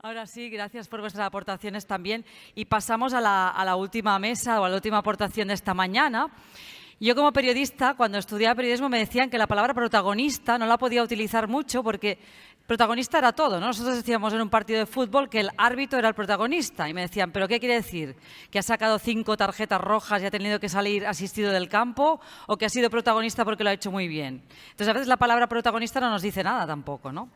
Ahora sí, gracias por vuestras aportaciones también. Y pasamos a la última mesa o a la última aportación de esta mañana. Yo como periodista, cuando estudiaba periodismo, me decían que la palabra protagonista no la podía utilizar mucho porque protagonista era todo, ¿no? Nosotros decíamos en un partido de fútbol que el árbitro era el protagonista y me decían, ¿pero qué quiere decir? ¿Que ha sacado 5 tarjetas rojas y ha tenido que salir asistido del campo o que ha sido protagonista porque lo ha hecho muy bien? Entonces, a veces la palabra protagonista no nos dice nada tampoco, ¿no?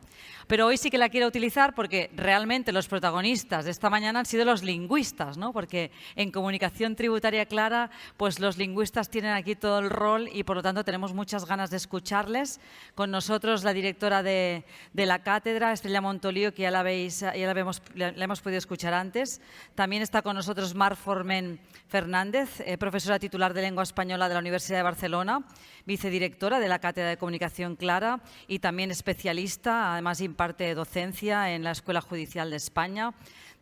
Pero hoy sí que la quiero utilizar porque realmente los protagonistas de esta mañana han sido los lingüistas, ¿no? Porque en comunicación tributaria clara, pues los lingüistas tienen aquí todo el rol y por lo tanto tenemos muchas ganas de escucharles. Con nosotros la directora de la cátedra, Estrella Montolío, que ya la hemos podido escuchar antes. También está con nosotros Mar Forment Fernández, profesora titular de Lengua Española de la Universidad de Barcelona, vicedirectora de la Cátedra de Comunicación Clara y también especialista, además imparte docencia en la Escuela Judicial de España.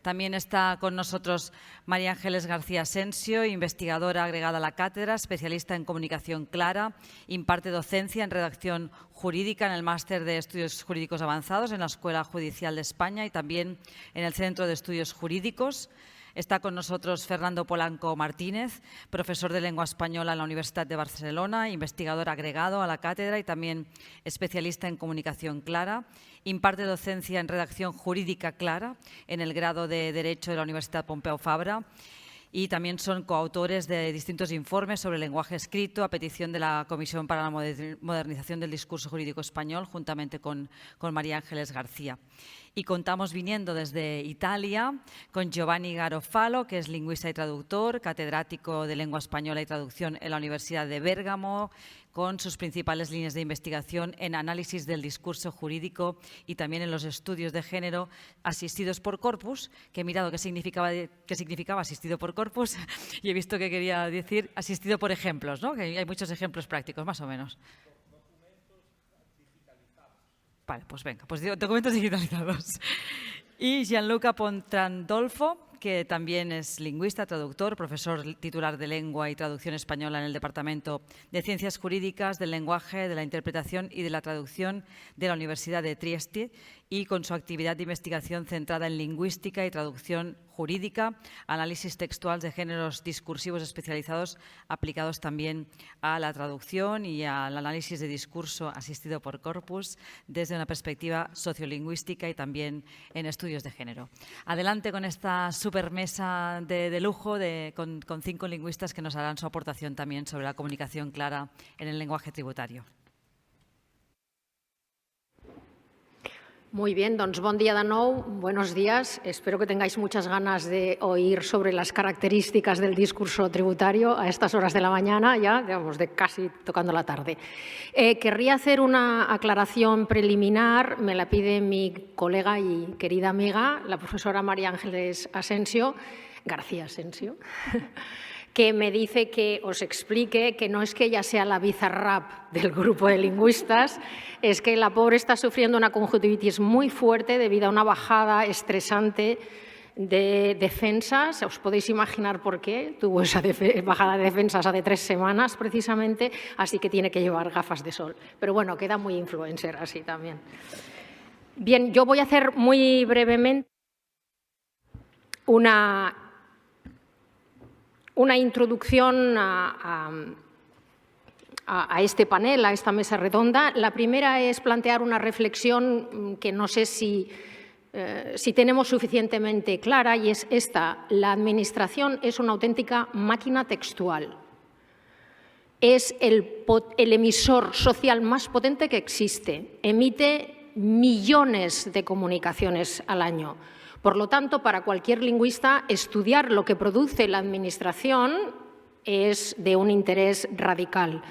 También está con nosotros María Ángeles García Asensio, investigadora agregada a la cátedra, especialista en comunicación clara, imparte docencia en redacción jurídica en el Máster de Estudios Jurídicos Avanzados en la Escuela Judicial de España y también en el Centro de Estudios Jurídicos. Está con nosotros Fernando Polanco Martínez, profesor de Lengua Española en la Universidad de Barcelona, investigador agregado a la cátedra y también especialista en comunicación clara. Imparte docencia en redacción jurídica clara en el grado de Derecho de la Universidad Pompeu Fabra y también son coautores de distintos informes sobre lenguaje escrito a petición de la Comisión para la Modernización del Discurso Jurídico Español, juntamente con María Ángeles García. Y contamos viniendo desde Italia con Giovanni Garofalo, que es lingüista y traductor, catedrático de Lengua Española y Traducción en la Universidad de Bérgamo, con sus principales líneas de investigación en análisis del discurso jurídico y también en los estudios de género asistidos por corpus, que he mirado qué significaba asistido por corpus y he visto que quería decir asistido por ejemplos, ¿no? Que hay muchos ejemplos prácticos, más o menos. Vale, pues venga, pues documentos digitalizados. Y Gianluca Pontrandolfo, que también es lingüista, traductor, profesor titular de Lengua y Traducción Española en el Departamento de Ciencias Jurídicas, del Lenguaje, de la Interpretación y de la Traducción de la Universidad de Trieste y con su actividad de investigación centrada en lingüística y traducción jurídica, análisis textual de géneros discursivos especializados aplicados también a la traducción y al análisis de discurso asistido por corpus desde una perspectiva sociolingüística y también en estudios de género. Adelante con esta supermesa de lujo con 5 lingüistas que nos harán su aportación también sobre la comunicación clara en el lenguaje tributario. Muy bien, doncs bon dia de nou, buenos días. Espero que tengáis muchas ganas de oír sobre las características del discurso tributario a estas horas de la mañana, ya digamos de casi tocando la tarde. Querría hacer una aclaración preliminar, me la pide mi colega y querida amiga, la profesora María Ángeles García Asensio, que me dice que os explique que no es que ella sea la Bizarrap del grupo de lingüistas, es que la pobre está sufriendo una conjuntivitis muy fuerte debido a una bajada estresante de defensas. Os podéis imaginar por qué tuvo esa bajada de defensas hace 3 semanas precisamente, así que tiene que llevar gafas de sol. Pero bueno, queda muy influencer así también. Bien, yo voy a hacer muy brevemente una introducción a este panel, a esta mesa redonda. La primera es plantear una reflexión que no sé si tenemos suficientemente clara y es esta. La Administración es una auténtica máquina textual. Es el emisor social más potente que existe. Emite millones de comunicaciones al año. Por lo tanto, para cualquier lingüista, estudiar lo que produce la Administración es de un interés radical.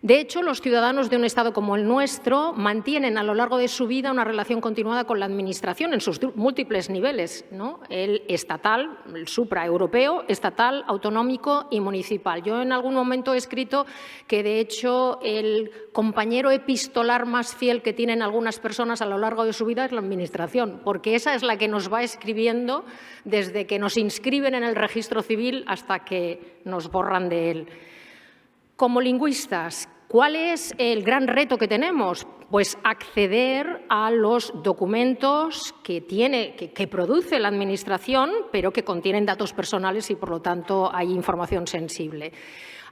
De hecho, los ciudadanos de un Estado como el nuestro mantienen a lo largo de su vida una relación continuada con la Administración en sus múltiples niveles, ¿no? El estatal, el supraeuropeo, estatal, autonómico y municipal. Yo en algún momento he escrito que, de hecho, el compañero epistolar más fiel que tienen algunas personas a lo largo de su vida es la Administración, porque esa es la que nos va escribiendo desde que nos inscriben en el registro civil hasta que nos borran de él. Como lingüistas, ¿cuál es el gran reto que tenemos? Pues acceder a los documentos que produce la Administración, pero que contienen datos personales y, por lo tanto, hay información sensible.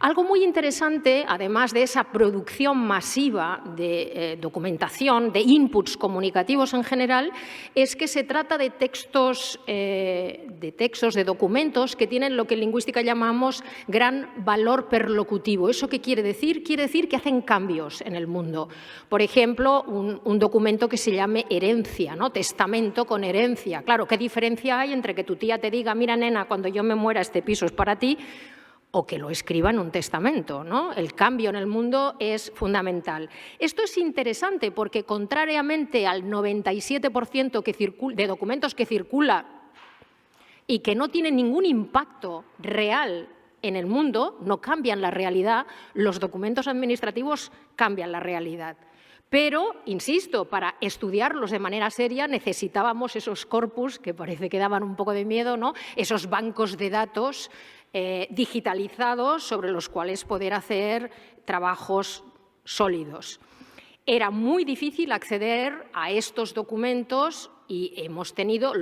Algo muy interesante, además de esa producción masiva de documentación, de inputs comunicativos en general, es que se trata de textos, de documentos que tienen lo que en lingüística llamamos gran valor perlocutivo. ¿Eso qué quiere decir? Quiere decir que hacen cambios en el mundo. Por ejemplo, un documento que se llame herencia, ¿no? Testamento con herencia. Claro, ¿qué diferencia hay entre que tu tía te diga, mira, nena, cuando yo me muera este piso es para ti, o que lo escriba en un testamento, ¿no? El cambio en el mundo es fundamental. Esto es interesante porque, contrariamente al 97% de documentos que circula y que no tienen ningún impacto real en el mundo, no cambian la realidad, los documentos administrativos cambian la realidad. Pero, insisto, para estudiarlos de manera seria necesitábamos esos corpus, que parece que daban un poco de miedo, ¿no? Esos bancos de datos digitalizados sobre los cuales poder hacer trabajos sólidos. Era muy difícil acceder a estos documentos y hemos tenido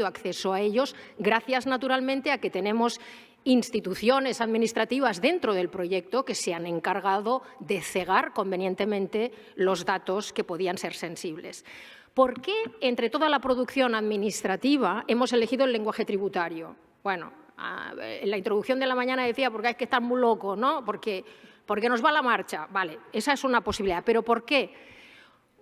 acceso a ellos gracias, naturalmente, a que tenemos instituciones administrativas dentro del proyecto que se han encargado de cegar convenientemente los datos que podían ser sensibles. ¿Por qué, entre toda la producción administrativa, hemos elegido el lenguaje tributario? Bueno, en la introducción de la mañana decía, porque hay que estar muy loco, ¿no? Porque nos va la marcha. Vale, esa es una posibilidad. ¿Pero por qué?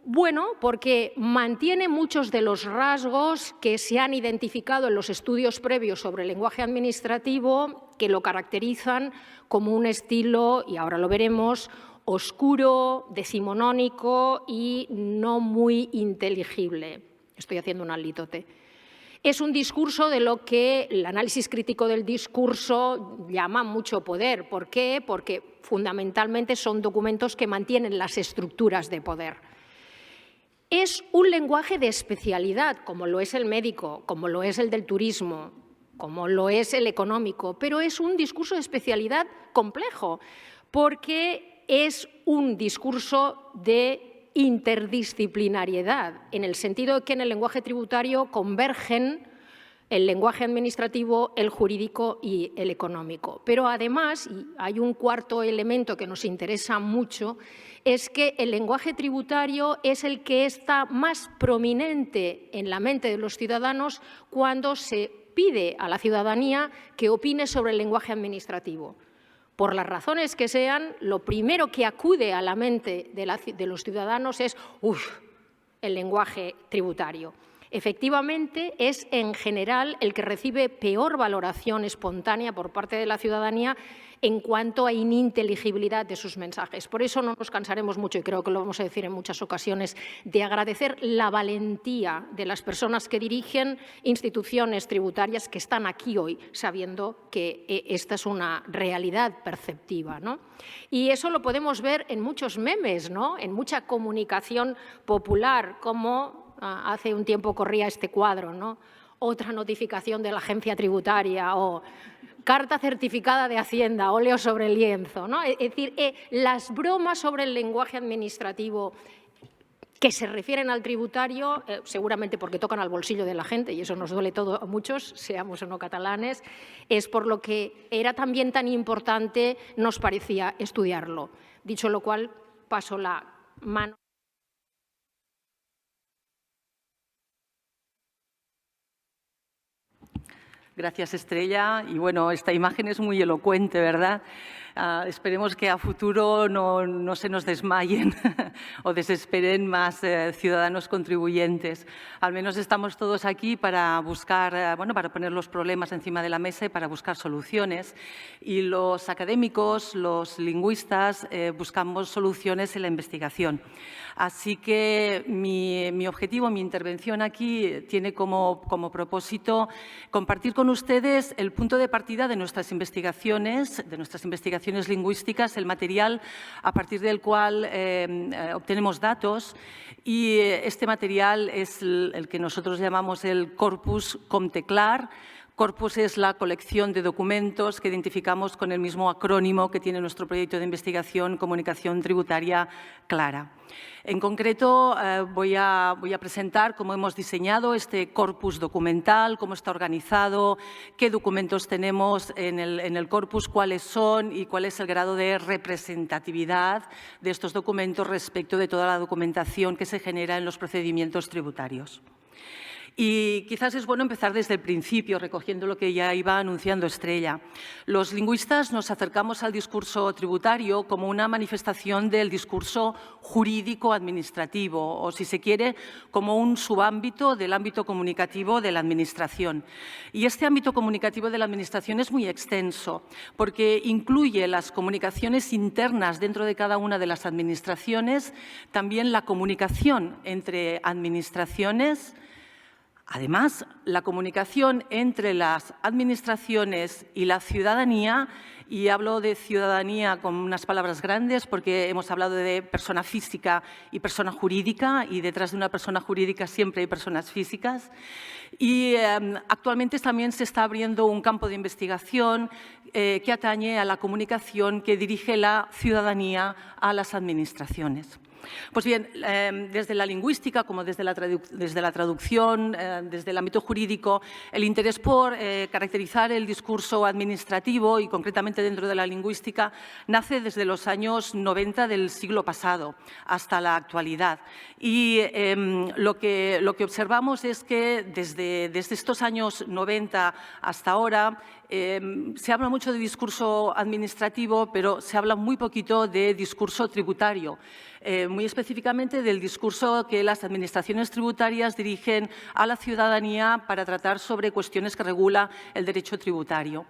Bueno, porque mantiene muchos de los rasgos que se han identificado en los estudios previos sobre el lenguaje administrativo, que lo caracterizan como un estilo, y ahora lo veremos, oscuro, decimonónico y no muy inteligible. Estoy haciendo un alitote. Es un discurso de lo que el análisis crítico del discurso llama mucho poder. ¿Por qué? Porque fundamentalmente son documentos que mantienen las estructuras de poder. Es un lenguaje de especialidad, como lo es el médico, como lo es el del turismo, como lo es el económico, pero es un discurso de especialidad complejo, porque es un discurso de interdisciplinariedad, en el sentido de que en el lenguaje tributario convergen el lenguaje administrativo, el jurídico y el económico. Pero además, y hay un cuarto elemento que nos interesa mucho, es que el lenguaje tributario es el que está más prominente en la mente de los ciudadanos cuando se pide a la ciudadanía que opine sobre el lenguaje administrativo. Por las razones que sean, lo primero que acude a la mente de los ciudadanos es el lenguaje tributario. Efectivamente, es en general el que recibe peor valoración espontánea por parte de la ciudadanía en cuanto a ininteligibilidad de sus mensajes. Por eso no nos cansaremos mucho, y creo que lo vamos a decir en muchas ocasiones, de agradecer la valentía de las personas que dirigen instituciones tributarias que están aquí hoy, sabiendo que esta es una realidad perceptiva, ¿no? Y eso lo podemos ver en muchos memes, ¿no? En mucha comunicación popular, como hace un tiempo corría este cuadro, ¿no? Otra notificación de la agencia tributaria o carta certificada de Hacienda, óleo sobre el lienzo, ¿no? Es decir, las bromas sobre el lenguaje administrativo que se refieren al tributario, seguramente porque tocan al bolsillo de la gente, y eso nos duele todo a muchos, seamos o no catalanes, es por lo que era también tan importante, nos parecía, estudiarlo. Dicho lo cual, paso la mano. Gracias, Estrella. Y bueno, esta imagen es muy elocuente, ¿verdad? Esperemos que a futuro no se nos desmayen o desesperen más ciudadanos contribuyentes. Al menos estamos todos aquí para buscar, para poner los problemas encima de la mesa y para buscar soluciones. Y los académicos, los lingüistas, buscamos soluciones en la investigación. Así que mi objetivo, mi intervención aquí tiene como propósito compartir con ustedes el punto de partida de nuestras investigaciones lingüísticas, el material a partir del cual obtenemos datos, y este material es el que nosotros llamamos el corpus Comteclar, Corpus es la colección de documentos que identificamos con el mismo acrónimo que tiene nuestro proyecto de investigación Comunicación Tributaria Clara. En concreto, voy a presentar cómo hemos diseñado este corpus documental, cómo está organizado, qué documentos tenemos en el corpus, cuáles son y cuál es el grado de representatividad de estos documentos respecto de toda la documentación que se genera en los procedimientos tributarios. Y quizás es bueno empezar desde el principio, recogiendo lo que ya iba anunciando Estrella. Los lingüistas nos acercamos al discurso tributario como una manifestación del discurso jurídico-administrativo, o si se quiere, como un subámbito del ámbito comunicativo de la Administración. Y este ámbito comunicativo de la Administración es muy extenso, porque incluye las comunicaciones internas dentro de cada una de las administraciones, también la comunicación entre administraciones. Además, la comunicación entre las administraciones y la ciudadanía, y hablo de ciudadanía con unas palabras grandes porque hemos hablado de persona física y persona jurídica, y detrás de una persona jurídica siempre hay personas físicas. Y actualmente también se está abriendo un campo de investigación que atañe a la comunicación que dirige la ciudadanía a las administraciones. Pues bien, desde la lingüística como desde la traducción, desde el ámbito jurídico, el interés por caracterizar el discurso administrativo y concretamente dentro de la lingüística nace desde los años 90 del siglo pasado hasta la actualidad. Y lo que observamos es que desde estos años 90 hasta ahora se habla mucho de discurso administrativo, pero se habla muy poquito de discurso tributario. Muy específicamente del discurso que las administraciones tributarias dirigen a la ciudadanía para tratar sobre cuestiones que regula el derecho tributario.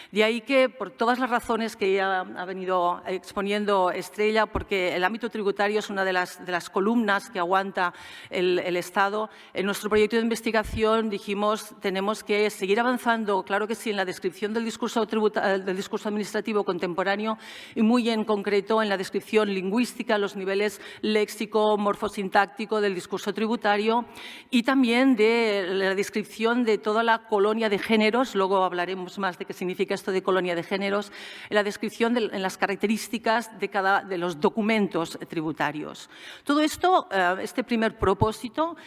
De ahí que, por todas las razones que ya ha venido exponiendo Estrella, porque el ámbito tributario es una de las columnas que aguanta el Estado, en nuestro proyecto de investigación dijimos tenemos que seguir avanzando, claro que sí, en la descripción del discurso administrativo contemporáneo y muy en concreto en la descripción lingüística, los niveles léxico, morfosintáctico del discurso tributario y también de la descripción de toda la colonia de géneros, luego hablaremos más de qué significa esto de colonia de géneros, en la descripción en las características de los documentos tributarios. Todo esto, este primer propósito,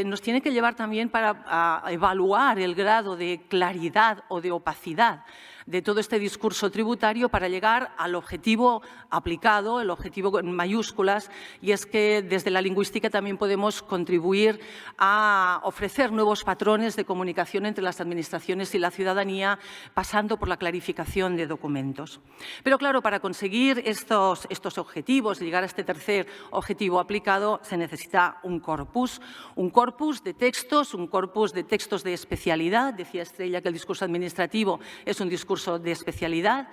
nos tiene que llevar también a evaluar el grado de claridad o de opacidad de todo este discurso tributario para llegar al objetivo aplicado, el objetivo en mayúsculas, y es que desde la lingüística también podemos contribuir a ofrecer nuevos patrones de comunicación entre las administraciones y la ciudadanía, pasando por la clarificación de documentos. Pero claro, para conseguir estos objetivos, llegar a este tercer objetivo aplicado, se necesita un corpus de textos, un corpus de textos de especialidad. Decía Estrella que el discurso administrativo es un discurso de especialidad,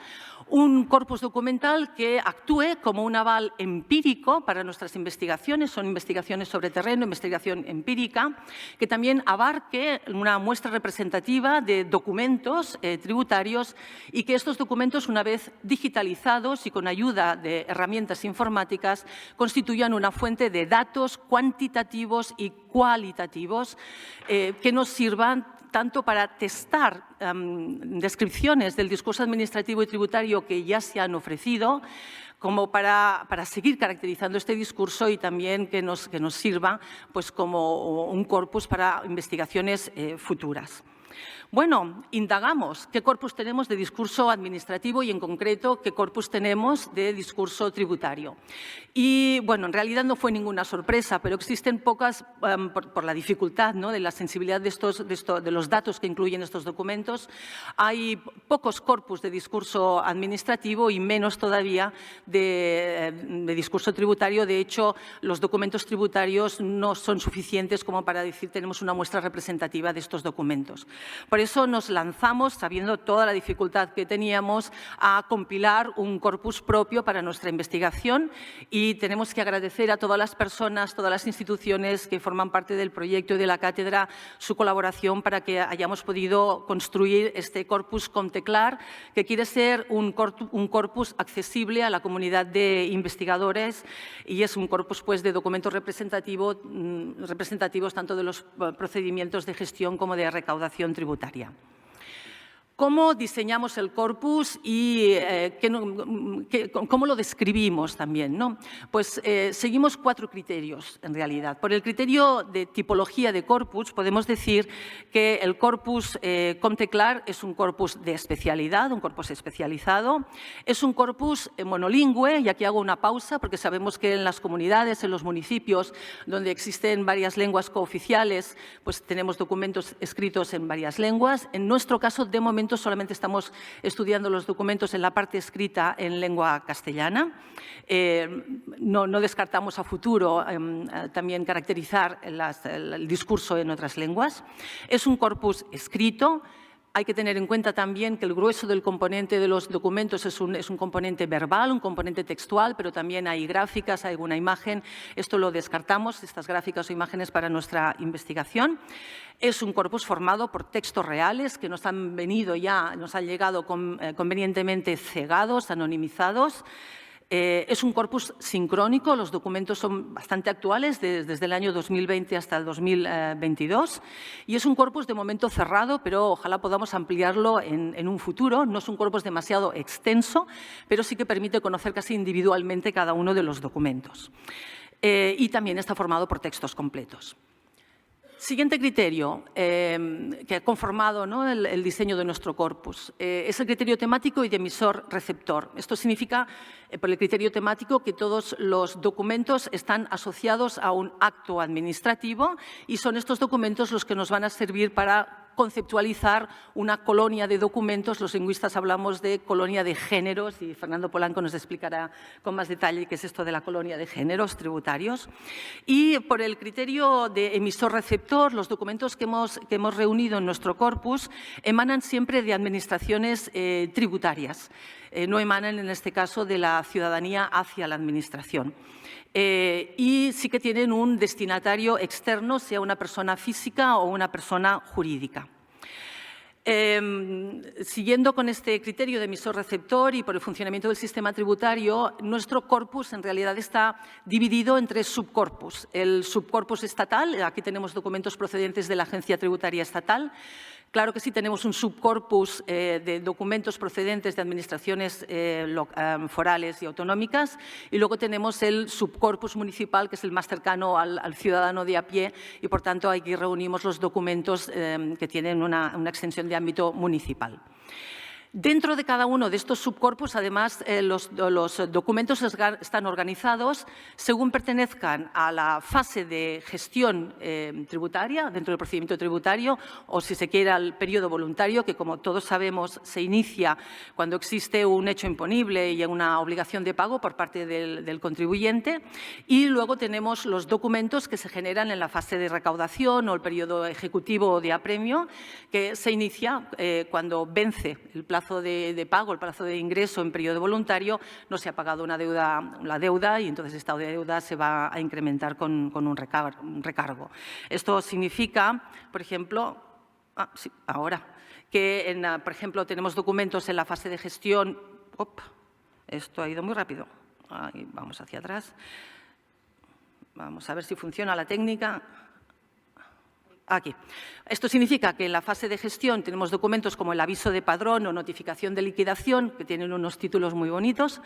un corpus documental que actúe como un aval empírico para nuestras investigaciones, son investigaciones sobre terreno, investigación empírica, que también abarque una muestra representativa de documentos tributarios y que estos documentos, una vez digitalizados y con ayuda de herramientas informáticas, constituyan una fuente de datos cuantitativos y cualitativos que nos sirvan tanto para testar descripciones del discurso administrativo y tributario que ya se han ofrecido, como para seguir caracterizando este discurso y también que nos sirva pues, como un corpus para investigaciones futuras. Bueno, indagamos qué corpus tenemos de discurso administrativo y, en concreto, qué corpus tenemos de discurso tributario. Y, bueno, en realidad no fue ninguna sorpresa, pero existen pocas, por la dificultad, ¿no?, de la sensibilidad de los datos que incluyen estos documentos, hay pocos corpus de discurso administrativo y menos todavía de discurso tributario. De hecho, los documentos tributarios no son suficientes como para decir tenemos una muestra representativa de estos documentos. Por eso nos lanzamos, sabiendo toda la dificultad que teníamos, a compilar un corpus propio para nuestra investigación y tenemos que agradecer a todas las personas, todas las instituciones que forman parte del proyecto y de la cátedra su colaboración para que hayamos podido construir este corpus Comteclar, que quiere ser un corpus accesible a la comunidad de investigadores y es un corpus pues, de documentos representativos tanto de los procedimientos de gestión como de recaudación tributaria. ¿Cómo diseñamos el corpus y cómo lo describimos también, ¿no? Pues seguimos 4 criterios, en realidad. Por el criterio de tipología de corpus, podemos decir que el corpus Comte-Clark es un corpus de especialidad, un corpus especializado. Es un corpus monolingüe, y aquí hago una pausa porque sabemos que en las comunidades, en los municipios, donde existen varias lenguas cooficiales, pues tenemos documentos escritos en varias lenguas. En nuestro caso, de momento, solamente estamos estudiando los documentos en la parte escrita en lengua castellana. No descartamos a futuro también caracterizar el discurso en otras lenguas. Es un corpus escrito. Hay que tener en cuenta también que el grueso del componente de los documentos es un componente verbal, un componente textual, pero también hay gráficas, hay alguna imagen. Esto lo descartamos, estas gráficas o imágenes, para nuestra investigación. Es un corpus formado por textos reales que nos han llegado convenientemente cegados, anonimizados. Es un corpus sincrónico, los documentos son bastante actuales, desde el año 2020 hasta el 2022, y es un corpus de momento cerrado, pero ojalá podamos ampliarlo en un futuro. No es un corpus demasiado extenso, pero sí que permite conocer casi individualmente cada uno de los documentos. Y también está formado por textos completos. Siguiente criterio que ha conformado, ¿no?, el diseño de nuestro corpus es el criterio temático y de emisor-receptor. Esto significa, por el criterio temático, que todos los documentos están asociados a un acto administrativo y son estos documentos los que nos van a servir para conceptualizar una colonia de documentos. Los lingüistas hablamos de colonia de géneros y Fernando Polanco nos explicará con más detalle qué es esto de la colonia de géneros tributarios. Y por el criterio de emisor-receptor, los documentos que hemos reunido en nuestro corpus emanan siempre de administraciones tributarias. No emanan, en este caso, de la ciudadanía hacia la administración. Y sí que tienen un destinatario externo, sea una persona física o una persona jurídica. Siguiendo con este criterio de emisor-receptor y por el funcionamiento del sistema tributario, nuestro corpus en realidad está dividido en 3 subcorpus. El subcorpus estatal, aquí tenemos documentos procedentes de la Agencia Tributaria Estatal. Claro que sí, tenemos un subcorpus de documentos procedentes de administraciones forales y autonómicas, y luego tenemos el subcorpus municipal, que es el más cercano al ciudadano de a pie, y por tanto aquí reunimos los documentos que tienen una extensión de ámbito municipal. Dentro de cada uno de estos subcorpus, además, los documentos están organizados según pertenezcan a la fase de gestión tributaria, dentro del procedimiento tributario, o, si se quiere, al periodo voluntario, que, como todos sabemos, se inicia cuando existe un hecho imponible y una obligación de pago por parte del contribuyente. Y luego tenemos los documentos que se generan en la fase de recaudación o el periodo ejecutivo de apremio, que se inicia cuando vence el plazo de pago, el plazo de ingreso en periodo voluntario, no se ha pagado la deuda, y entonces esta deuda se va a incrementar con un recargo. Esto significa, por ejemplo, que, por ejemplo, tenemos documentos en la fase de gestión. Esto ha ido muy rápido. Ahí, vamos hacia atrás. Vamos a ver si funciona la técnica. Aquí. Esto significa que en la fase de gestión tenemos documentos como el aviso de padrón o notificación de liquidación, que tienen unos títulos muy bonitos,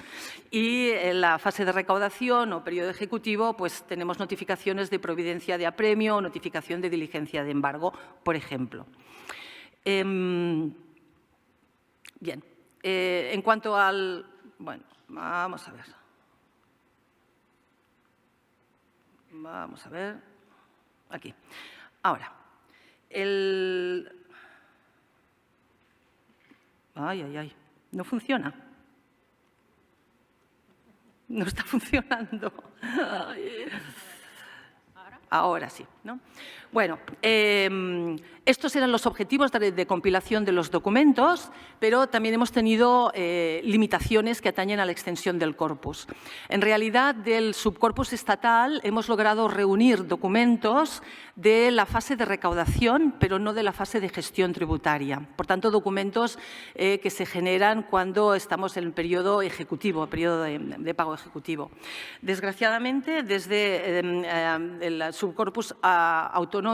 y en la fase de recaudación o periodo ejecutivo, pues tenemos notificaciones de providencia de apremio o notificación de diligencia de embargo, por ejemplo. Bien. En cuanto al… Bueno, vamos a ver. Vamos a ver. Aquí. Ahora, no funciona. No está funcionando. Ahora sí, ¿no? Bueno, estos eran los objetivos de compilación de los documentos, pero también hemos tenido limitaciones que atañen a la extensión del corpus. En realidad, del subcorpus estatal hemos logrado reunir documentos de la fase de recaudación, pero no de la fase de gestión tributaria. Por tanto, documentos que se generan cuando estamos en el periodo ejecutivo, periodo de pago ejecutivo. Desgraciadamente, desde el subcorpus autonómico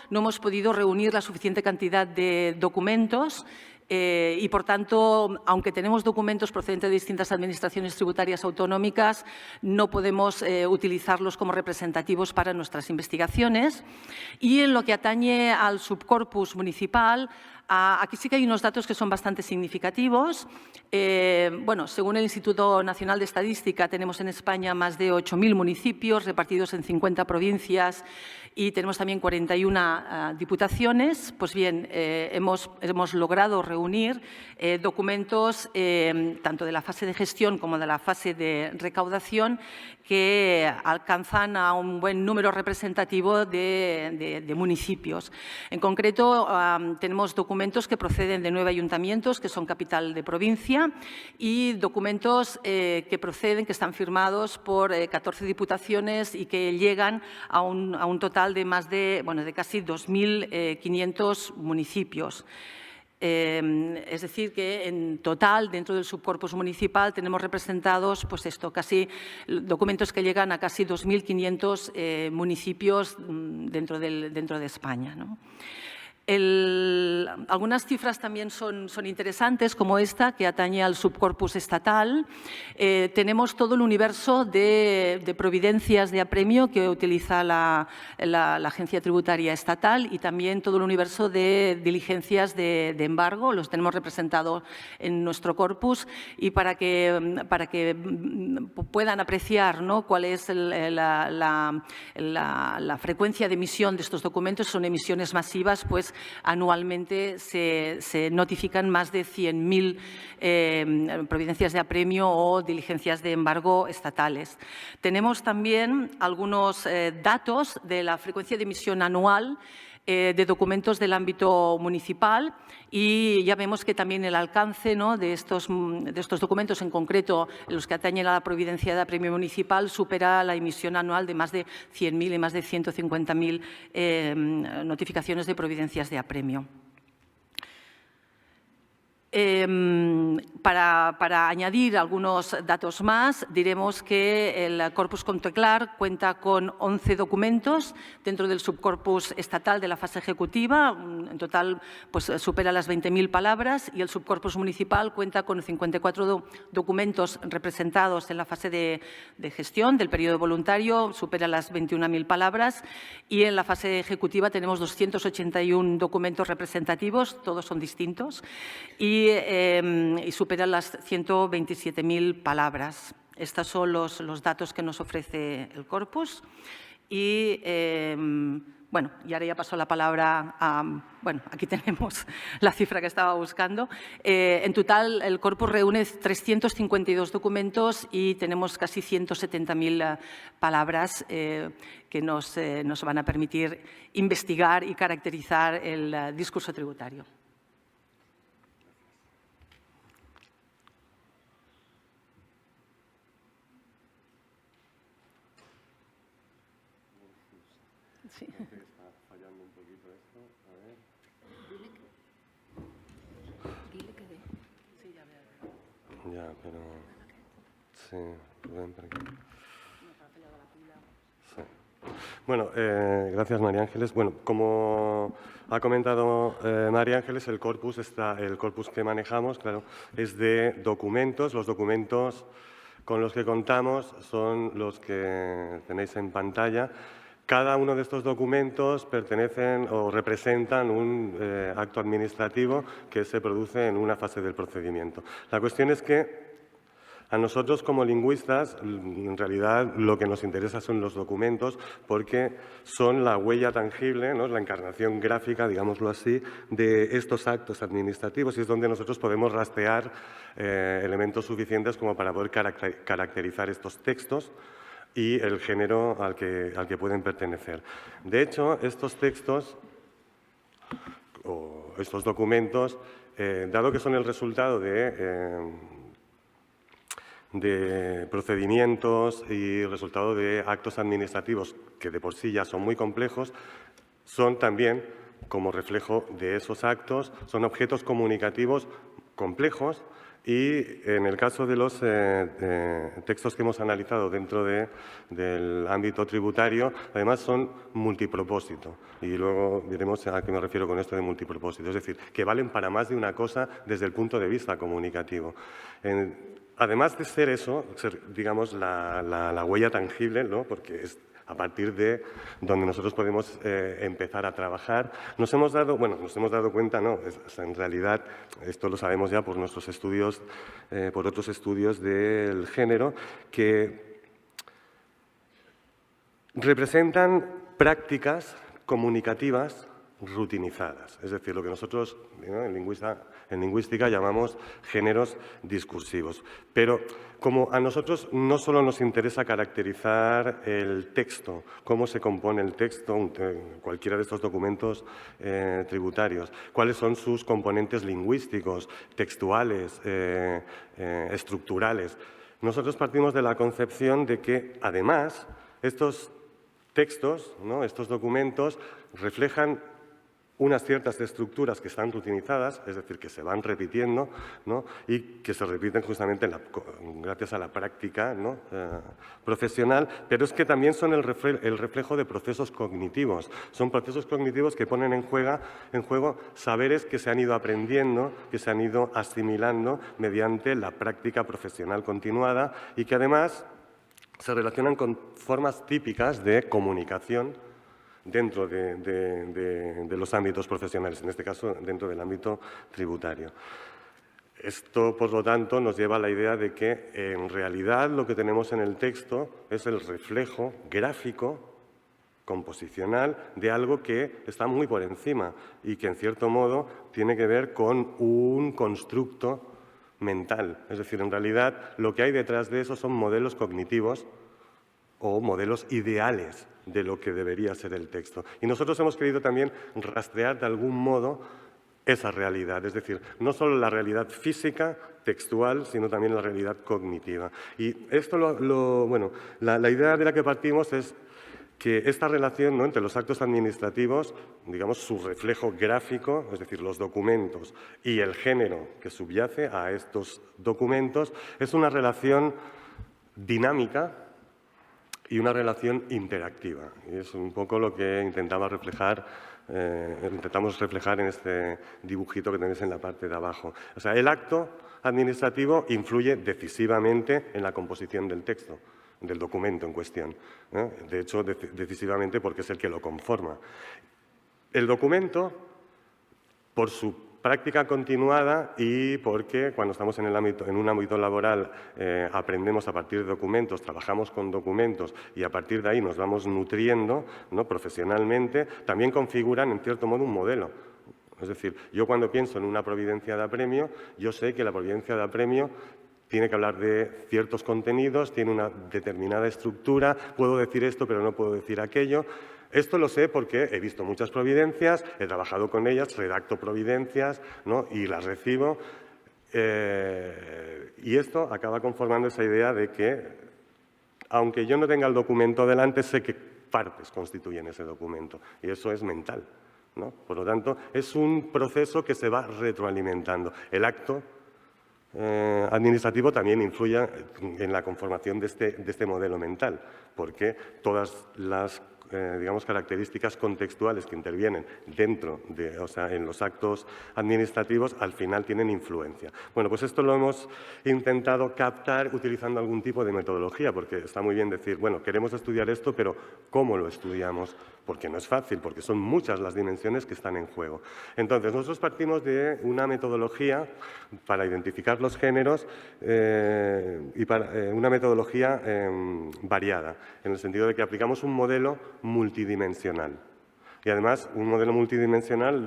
no hemos podido reunir la suficiente cantidad de documentos y, por tanto, aunque tenemos documentos procedentes de distintas administraciones tributarias autonómicas, no podemos utilizarlos como representativos para nuestras investigaciones. Y en lo que atañe al subcorpus municipal, aquí sí que hay unos datos que son bastante significativos. Bueno, según el Instituto Nacional de Estadística, tenemos en España más de 8.000 municipios repartidos en 50 provincias y tenemos también 41 diputaciones. Pues bien, hemos logrado reunir documentos tanto de la fase de gestión como de la fase de recaudación que alcanzan a un buen número representativo de municipios. En concreto, tenemos documentos que proceden de 9 ayuntamientos, que son capital de provincia, y documentos que están firmados por 14 diputaciones y que llegan a un total de más de casi 2.500 municipios. Es decir, que en total, dentro del subcorpus municipal, tenemos representados documentos que llegan a casi 2.500 municipios dentro de España, ¿no? Algunas cifras también son interesantes, como esta, que atañe al subcorpus estatal. Tenemos todo el universo de providencias de apremio que utiliza la Agencia Tributaria Estatal y también todo el universo de diligencias de embargo. Los tenemos representados en nuestro corpus y para que puedan apreciar, ¿no?, cuál es la frecuencia de emisión de estos documentos. Son emisiones masivas, pues anualmente se notifican más de 100.000 providencias de apremio o diligencias de embargo estatales. Tenemos también algunos datos de la frecuencia de emisión anual de documentos del ámbito municipal y ya vemos que también el alcance, ¿no?, de estos documentos, en concreto los que atañen a la providencia de apremio municipal, supera la emisión anual de más de 100.000 y más de 150.000 notificaciones de providencias de apremio. Para añadir algunos datos más, diremos que el Corpus Conteclar cuenta con 11 documentos dentro del subcorpus estatal de la fase ejecutiva. En total, pues, supera las 20.000 palabras, y el subcorpus municipal cuenta con 54 documentos representados en la fase de gestión del periodo voluntario, supera las 21.000 palabras, y en la fase ejecutiva tenemos 281 documentos representativos, todos son distintos, y superan las 127.000 palabras. Estos son los datos que nos ofrece el corpus. Y, bueno, y ahora ya paso la palabra a… Bueno, aquí tenemos la cifra que estaba buscando. En total, el corpus reúne 352 documentos y tenemos casi 170.000 palabras que nos van a permitir investigar y caracterizar el discurso tributario. Sí. Está fallando un poquito esto. A ver. Dile que dé. Sí, ya veo. Ya, pero… Sí, ven por aquí. Sí. Bueno, gracias, María Ángeles. Bueno, como ha comentado María Ángeles, el corpus que manejamos, claro, es de documentos. Los documentos con los que contamos son los que tenéis en pantalla. Cada uno de estos documentos pertenecen o representan un acto administrativo que se produce en una fase del procedimiento. La cuestión es que a nosotros, como lingüistas, en realidad lo que nos interesa son los documentos, porque son la huella tangible, ¿no?, la encarnación gráfica, digámoslo así, de estos actos administrativos, y es donde nosotros podemos rastrear elementos suficientes como para poder caracterizar estos textos y el género al que pueden pertenecer. De hecho, estos textos o estos documentos, dado que son el resultado de procedimientos y resultado de actos administrativos que de por sí ya son muy complejos, son también, como reflejo de esos actos, son objetos comunicativos complejos Y en el caso de los textos que hemos analizado dentro del ámbito tributario, además son multipropósito. Y luego diremos a qué me refiero con esto de multipropósito. Es decir, que valen para más de una cosa desde el punto de vista comunicativo. Además de ser eso, digamos, la huella tangible, ¿no? Porque es a partir de donde nosotros podemos empezar a trabajar. Nos hemos dado cuenta, no, en realidad esto lo sabemos ya por nuestros estudios, por otros estudios del género, que representan prácticas comunicativas rutinizadas, es decir, lo que nosotros en lingüística llamamos géneros discursivos. Pero como a nosotros no solo nos interesa caracterizar el texto, cómo se compone el texto, cualquiera de estos documentos tributarios, cuáles son sus componentes lingüísticos, textuales, estructurales. Nosotros partimos de la concepción de que, además, estos textos, ¿no?, estos documentos, reflejan unas ciertas estructuras que están rutinizadas, es decir, que se van repitiendo, ¿no?, y que se repiten justamente gracias a la práctica, ¿no?, profesional, pero es que también son el reflejo de procesos cognitivos. Son procesos cognitivos que ponen en juego saberes que se han ido aprendiendo, que se han ido asimilando mediante la práctica profesional continuada y que además se relacionan con formas típicas de comunicación dentro de los ámbitos profesionales, en este caso dentro del ámbito tributario. Esto, por lo tanto, nos lleva a la idea de que en realidad lo que tenemos en el texto es el reflejo gráfico, composicional, de algo que está muy por encima y que, en cierto modo, tiene que ver con un constructo mental. Es decir, en realidad lo que hay detrás de eso son modelos cognitivos o modelos ideales de lo que debería ser el texto. Y nosotros hemos querido también rastrear de algún modo esa realidad, es decir, no solo la realidad física, textual, sino también la realidad cognitiva. Y esto, la idea de la que partimos es que esta relación, ¿no?, entre los actos administrativos, digamos, su reflejo gráfico, es decir, los documentos, y el género que subyace a estos documentos, es una relación dinámica y una relación interactiva. Y es un poco lo que intentamos reflejar en este dibujito que tenéis en la parte de abajo. O sea, el acto administrativo influye decisivamente en la composición del texto, del documento en cuestión, ¿eh? De hecho, decisivamente porque es el que lo conforma. El documento, por su práctica continuada y porque cuando estamos en un ámbito laboral aprendemos a partir de documentos, trabajamos con documentos y a partir de ahí nos vamos nutriendo, ¿no?, profesionalmente, también configuran en cierto modo un modelo. Es decir, yo cuando pienso en una providencia de apremio, yo sé que la providencia de apremio tiene que hablar de ciertos contenidos, tiene una determinada estructura, puedo decir esto pero no puedo decir aquello. Esto lo sé porque he visto muchas providencias, he trabajado con ellas, redacto providencias, ¿no?, y las recibo. Y esto acaba conformando esa idea de que, aunque yo no tenga el documento delante, sé qué partes constituyen ese documento. Y eso es mental, ¿no? Por lo tanto, es un proceso que se va retroalimentando. El acto administrativo también influye en la conformación de este modelo mental, porque todas las digamos, características contextuales que intervienen dentro de, o sea, en los actos administrativos, al final tienen influencia. Bueno, pues esto lo hemos intentado captar utilizando algún tipo de metodología, porque está muy bien decir, bueno, queremos estudiar esto, pero ¿cómo lo estudiamos? Porque no es fácil, porque son muchas las dimensiones que están en juego. Entonces, nosotros partimos de una metodología para identificar los géneros y para una metodología variada, en el sentido de que aplicamos un modelo multidimensional. Y además, un modelo multidimensional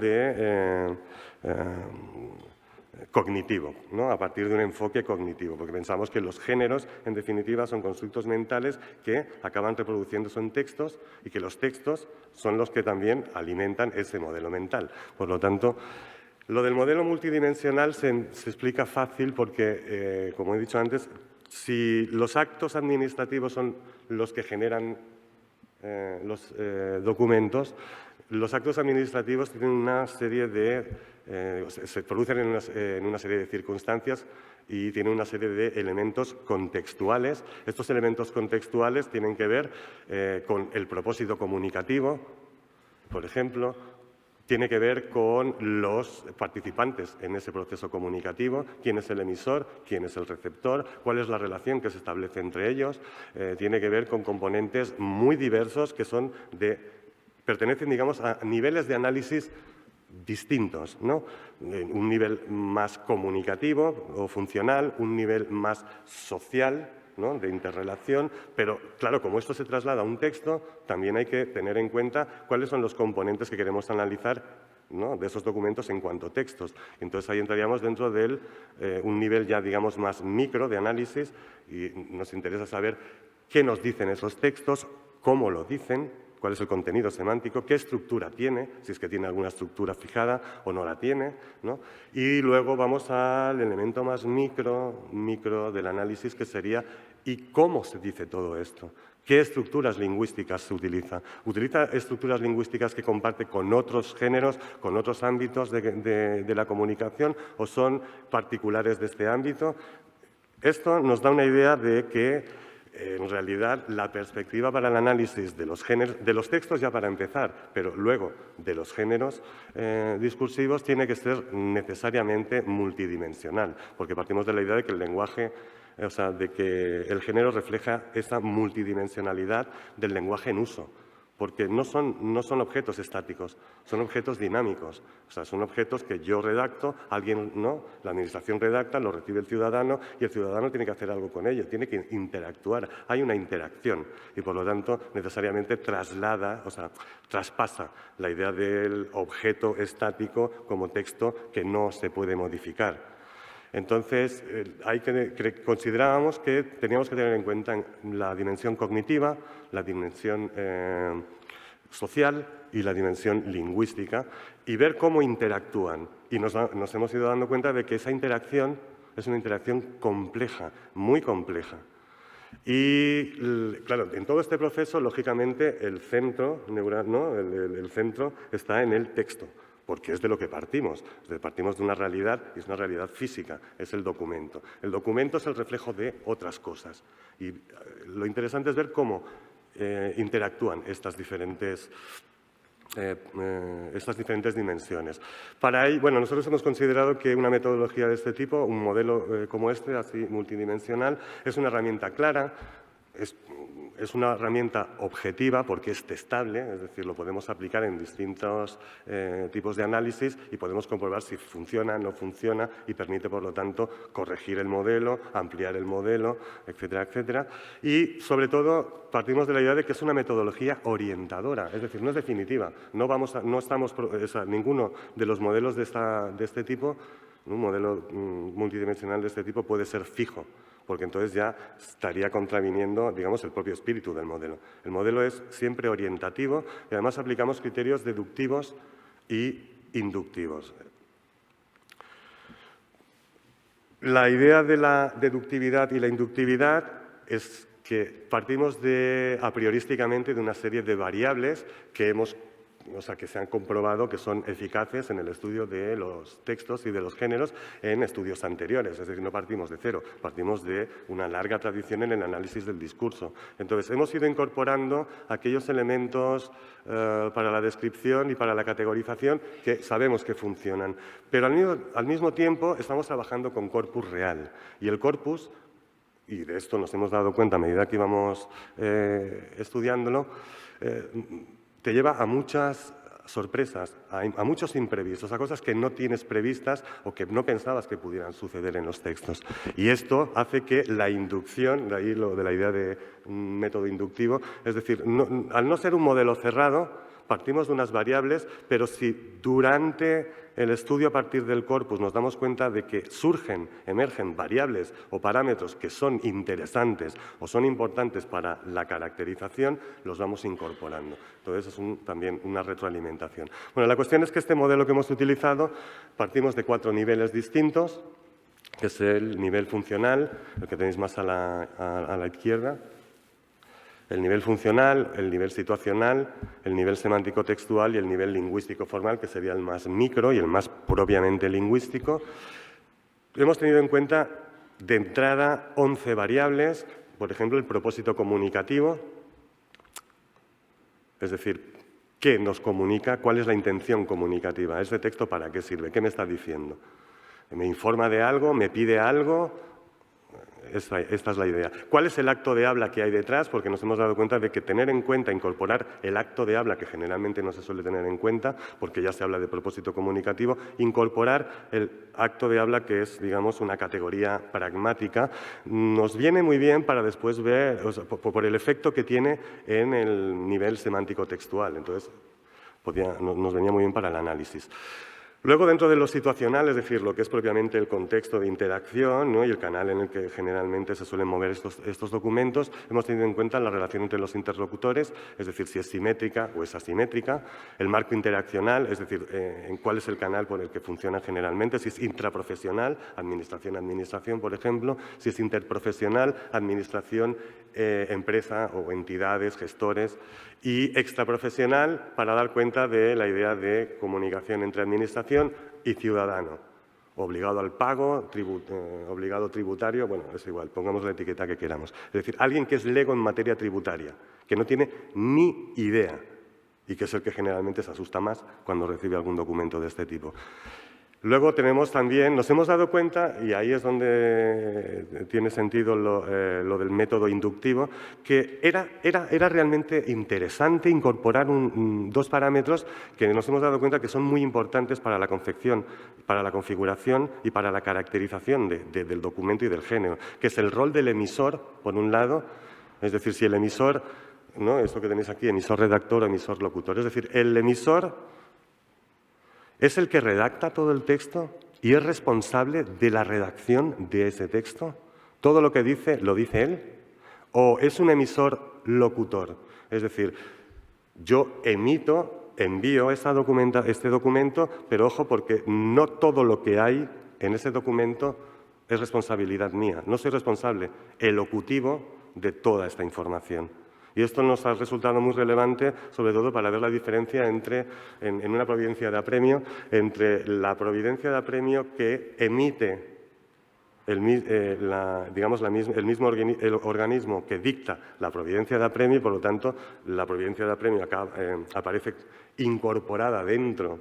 cognitivo, ¿no?, a partir de un enfoque cognitivo, porque pensamos que los géneros, en definitiva, son constructos mentales que acaban reproduciéndose en textos y que los textos son los que también alimentan ese modelo mental. Por lo tanto, lo del modelo multidimensional se explica fácil porque, como he dicho antes, si los actos administrativos son los que generan los documentos, Los actos administrativos tienen una serie de… se producen en una serie de circunstancias y tienen una serie de elementos contextuales. Estos elementos contextuales tienen que ver con el propósito comunicativo, por ejemplo, tiene que ver con los participantes en ese proceso comunicativo, quién es el emisor, quién es el receptor, cuál es la relación que se establece entre ellos. Tiene que ver con componentes muy diversos que pertenecen, digamos, a niveles de análisis distintos, ¿no? Un nivel más comunicativo o funcional, un nivel más social, ¿no? De interrelación, pero claro, como esto se traslada a un texto, también hay que tener en cuenta cuáles son los componentes que queremos analizar, ¿no? De esos documentos en cuanto a textos. Entonces ahí entraríamos dentro de un nivel ya, digamos, más micro de análisis y nos interesa saber qué nos dicen esos textos, cómo lo dicen, cuál es el contenido semántico, qué estructura tiene, si es que tiene alguna estructura fijada o no la tiene, ¿no? Y luego vamos al elemento más micro del análisis, que sería ¿y cómo se dice todo esto? ¿Qué estructuras lingüísticas se utiliza? ¿Utiliza estructuras lingüísticas que comparte con otros géneros, con otros ámbitos de la comunicación o son particulares de este ámbito? Esto nos da una idea de que en realidad, la perspectiva para el análisis de los géneros, de los textos ya para empezar, pero luego de los géneros discursivos tiene que ser necesariamente multidimensional, porque partimos de la idea de que el lenguaje, o sea, de que el género refleja esa multidimensionalidad del lenguaje en uso. Porque no son objetos estáticos, son objetos dinámicos. O sea, son objetos que yo redacto, alguien no, la administración redacta, lo recibe el ciudadano y el ciudadano tiene que hacer algo con ello, tiene que interactuar. Hay una interacción y, por lo tanto, necesariamente traspasa la idea del objeto estático como texto que no se puede modificar. Entonces, considerábamos que teníamos que tener en cuenta la dimensión cognitiva, la dimensión social y la dimensión lingüística y ver cómo interactúan. Y nos hemos ido dando cuenta de que esa interacción es una interacción compleja, muy compleja. Y, claro, en todo este proceso, lógicamente, el centro neural, ¿no? El centro está en el texto, porque es de lo que partimos. Partimos de una realidad, y es una realidad física, es el documento. El documento es el reflejo de otras cosas. Y lo interesante es ver cómo interactúan estas diferentes dimensiones. Para ello, bueno, nosotros hemos considerado que una metodología de este tipo, un modelo como este, así multidimensional, es una herramienta clara, es una herramienta objetiva porque es testable, es decir, lo podemos aplicar en distintos tipos de análisis y podemos comprobar si funciona, no funciona y permite, por lo tanto, corregir el modelo, ampliar el modelo, etcétera, etcétera. Y, sobre todo, partimos de la idea de que es una metodología orientadora, es decir, no es definitiva. Ninguno de los modelos de este tipo, un modelo multidimensional de este tipo, puede ser fijo, porque entonces ya estaría contraviniendo, digamos, el propio espíritu del modelo. El modelo es siempre orientativo y además aplicamos criterios deductivos y inductivos. La idea de la deductividad y la inductividad es que partimos a priorísticamente de una serie de variables que se han comprobado que son eficaces en el estudio de los textos y de los géneros en estudios anteriores. Es decir, no partimos de cero, partimos de una larga tradición en el análisis del discurso. Entonces, hemos ido incorporando aquellos elementos para la descripción y para la categorización que sabemos que funcionan. Pero al mismo tiempo estamos trabajando con corpus real. Y el corpus, y de esto nos hemos dado cuenta a medida que íbamos estudiándolo, te lleva a muchas sorpresas, a muchos imprevistos, a cosas que no tienes previstas o que no pensabas que pudieran suceder en los textos. Y esto hace que la inducción, de ahí lo de la idea de un método inductivo, es decir, al no ser un modelo cerrado, partimos de unas variables, pero si durante el estudio a partir del corpus nos damos cuenta de que emergen variables o parámetros que son interesantes o son importantes para la caracterización, los vamos incorporando. Entonces es también una retroalimentación. Bueno, la cuestión es que este modelo que hemos utilizado partimos de 4 niveles distintos, que es el nivel funcional, el que tenéis más a la izquierda, El nivel funcional, el nivel situacional, el nivel semántico-textual y el nivel lingüístico-formal, que sería el más micro y el más propiamente lingüístico. Hemos tenido en cuenta de entrada 11 variables, por ejemplo, el propósito comunicativo, es decir, ¿qué nos comunica? ¿Cuál es la intención comunicativa? ¿Este texto para qué sirve? ¿Qué me está diciendo? ¿Me informa de algo? ¿Me pide algo? Esta es la idea. ¿Cuál es el acto de habla que hay detrás? Porque nos hemos dado cuenta de que tener en cuenta, incorporar el acto de habla, que generalmente no se suele tener en cuenta, porque ya se habla de propósito comunicativo, incorporar el acto de habla, que es, digamos, una categoría pragmática, nos viene muy bien para después ver, o sea, por el efecto que tiene en el nivel semántico-textual. Entonces, nos venía muy bien para el análisis. Luego, dentro de lo situacional, es decir, lo que es propiamente el contexto de interacción, ¿no?, y el canal en el que generalmente se suelen mover estos documentos, hemos tenido en cuenta la relación entre los interlocutores, es decir, si es simétrica o es asimétrica, el marco interaccional, es decir, en cuál es el canal por el que funciona generalmente, si es intraprofesional, administración-administración, por ejemplo, si es interprofesional, administración, empresa o entidades, gestores, y extraprofesional para dar cuenta de la idea de comunicación entre administración y ciudadano. Obligado al pago, obligado tributario, bueno, es igual, pongamos la etiqueta que queramos. Es decir, alguien que es lego en materia tributaria, que no tiene ni idea y que es el que generalmente se asusta más cuando recibe algún documento de este tipo. Luego tenemos también, nos hemos dado cuenta, y ahí es donde tiene sentido lo del método inductivo, que era realmente interesante incorporar dos parámetros que nos hemos dado cuenta que son muy importantes para la confección, para la configuración y para la caracterización del documento y del género, que es el rol del emisor, por un lado, es decir, si el emisor, ¿no?, esto que tenéis aquí, emisor redactor o emisor locutor, es decir, el emisor ¿es el que redacta todo el texto y es responsable de la redacción de ese texto? ¿Todo lo que dice, lo dice él? ¿O es un emisor locutor? Es decir, yo envío este documento, pero ojo, porque no todo lo que hay en ese documento es responsabilidad mía. No soy responsable elocutivo de toda esta información. Y esto nos ha resultado muy relevante, sobre todo para ver la diferencia entre, en una providencia de apremio, entre la providencia de apremio que emite el mismo organismo que dicta la providencia de apremio, y por lo tanto la providencia de apremio aparece incorporada dentro,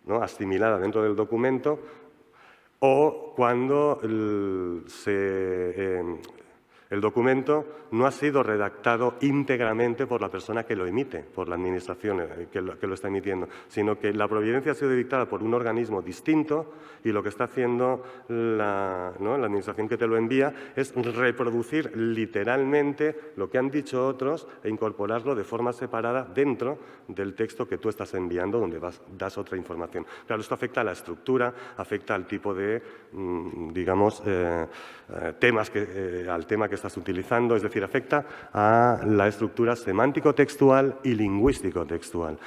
¿no?, asimilada dentro del documento, o cuando el documento no ha sido redactado íntegramente por la persona que lo emite, por la administración que lo está emitiendo, sino que la providencia ha sido dictada por un organismo distinto y lo que está haciendo la administración que te lo envía es reproducir literalmente lo que han dicho otros e incorporarlo de forma separada dentro del texto que tú estás enviando, donde das otra información. Claro, esto afecta a la estructura, afecta al tipo de, al tema que estás utilizando, es decir, afecta a la estructura semántico-textual y lingüístico-textual.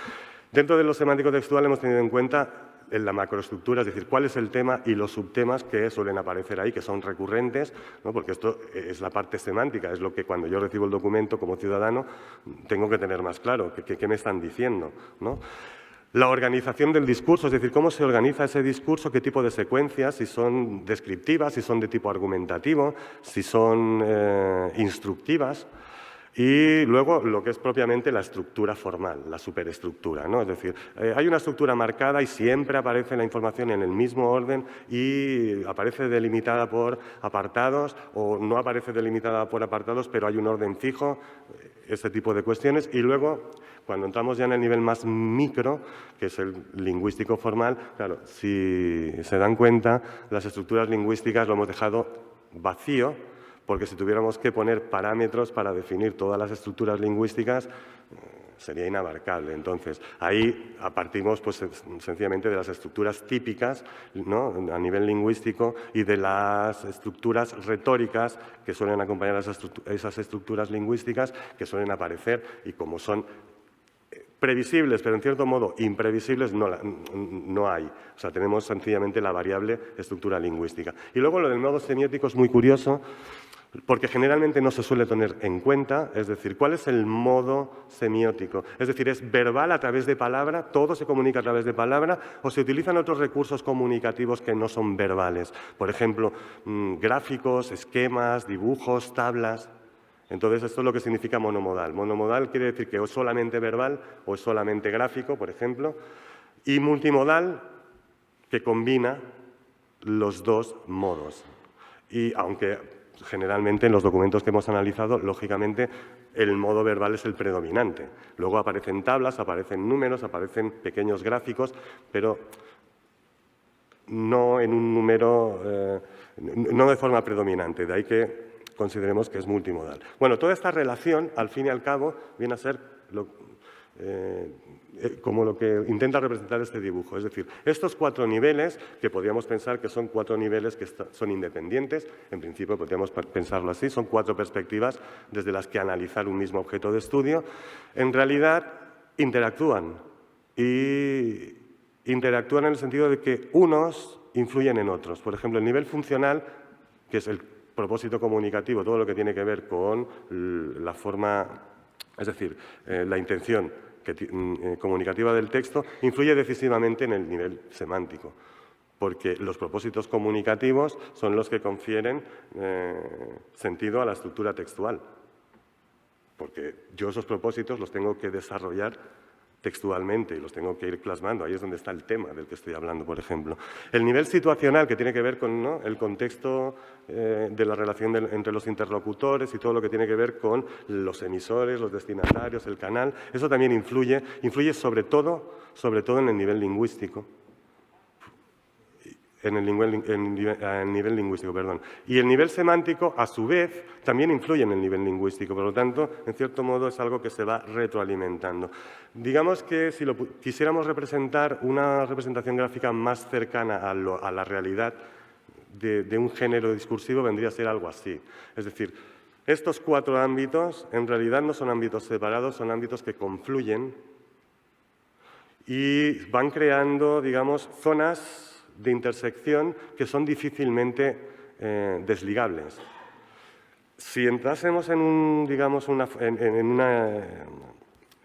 Dentro de lo semántico-textual hemos tenido en cuenta la macroestructura, es decir, cuál es el tema y los subtemas que suelen aparecer ahí, que son recurrentes, ¿no?, porque esto es la parte semántica, es lo que cuando yo recibo el documento como ciudadano tengo que tener más claro, qué me están diciendo, ¿no? La organización del discurso, es decir, cómo se organiza ese discurso, qué tipo de secuencias, si son descriptivas, si son de tipo argumentativo, si son instructivas. Y luego lo que es propiamente la estructura formal, la superestructura, ¿no? Es decir, hay una estructura marcada y siempre aparece la información en el mismo orden y aparece delimitada por apartados o no aparece delimitada por apartados, pero hay un orden fijo, ese tipo de cuestiones. Y luego, cuando entramos ya en el nivel más micro, que es el lingüístico formal, claro, si se dan cuenta, las estructuras lingüísticas lo hemos dejado vacío, porque si tuviéramos que poner parámetros para definir todas las estructuras lingüísticas, sería inabarcable. Entonces, ahí partimos pues, sencillamente de las estructuras típicas, ¿no?, a nivel lingüístico y de las estructuras retóricas que suelen acompañar esas estructuras lingüísticas que suelen aparecer y como son previsibles, pero en cierto modo imprevisibles, no hay. O sea, tenemos sencillamente la variable estructura lingüística. Y luego lo del modo semiótico es muy curioso. porque generalmente no se suele tener en cuenta, es decir, ¿cuál es el modo semiótico? Es decir, ¿es verbal a través de palabra? ¿Todo se comunica a través de palabra? ¿O se utilizan otros recursos comunicativos que no son verbales? Por ejemplo, gráficos, esquemas, dibujos, tablas. Entonces, esto es lo que significa monomodal. Monomodal quiere decir que o es solamente verbal o es solamente gráfico, por ejemplo. Y multimodal, que combina los dos modos. Y aunque generalmente en los documentos que hemos analizado, lógicamente, el modo verbal es el predominante. Luego aparecen tablas, aparecen números, aparecen pequeños gráficos, pero no en un número, no de forma predominante. De ahí que consideremos que es multimodal. Bueno, toda esta relación, al fin y al cabo, viene a ser como lo que intenta representar este dibujo. Es decir, estos 4 niveles, que podríamos pensar que son 4 niveles que son independientes, en principio podríamos pensarlo así, son 4 perspectivas desde las que analizar un mismo objeto de estudio, en realidad interactúan. Y interactúan en el sentido de que unos influyen en otros. Por ejemplo, el nivel funcional, que es el propósito comunicativo, todo lo que tiene que ver con la forma, es decir, la intención comunicativa del texto, influye decisivamente en el nivel semántico, porque los propósitos comunicativos son los que confieren sentido a la estructura textual, porque yo esos propósitos los tengo que desarrollar textualmente y los tengo que ir plasmando. Ahí es donde está el tema del que estoy hablando, por ejemplo. El nivel situacional, que tiene que ver con, ¿no?, el contexto de la relación entre los interlocutores y todo lo que tiene que ver con los emisores, los destinatarios, el canal, eso también influye sobre todo en el nivel lingüístico. En el nivel lingüístico, perdón. Y el nivel semántico, a su vez, también influye en el nivel lingüístico. Por lo tanto, en cierto modo, es algo que se va retroalimentando. Digamos que si quisiéramos representar una representación gráfica más cercana a la realidad de un género discursivo, vendría a ser algo así. Es decir, estos 4 ámbitos, en realidad no son ámbitos separados, son ámbitos que confluyen y van creando, digamos, zonas de intersección que son difícilmente desligables. Si entrásemos en un, digamos, en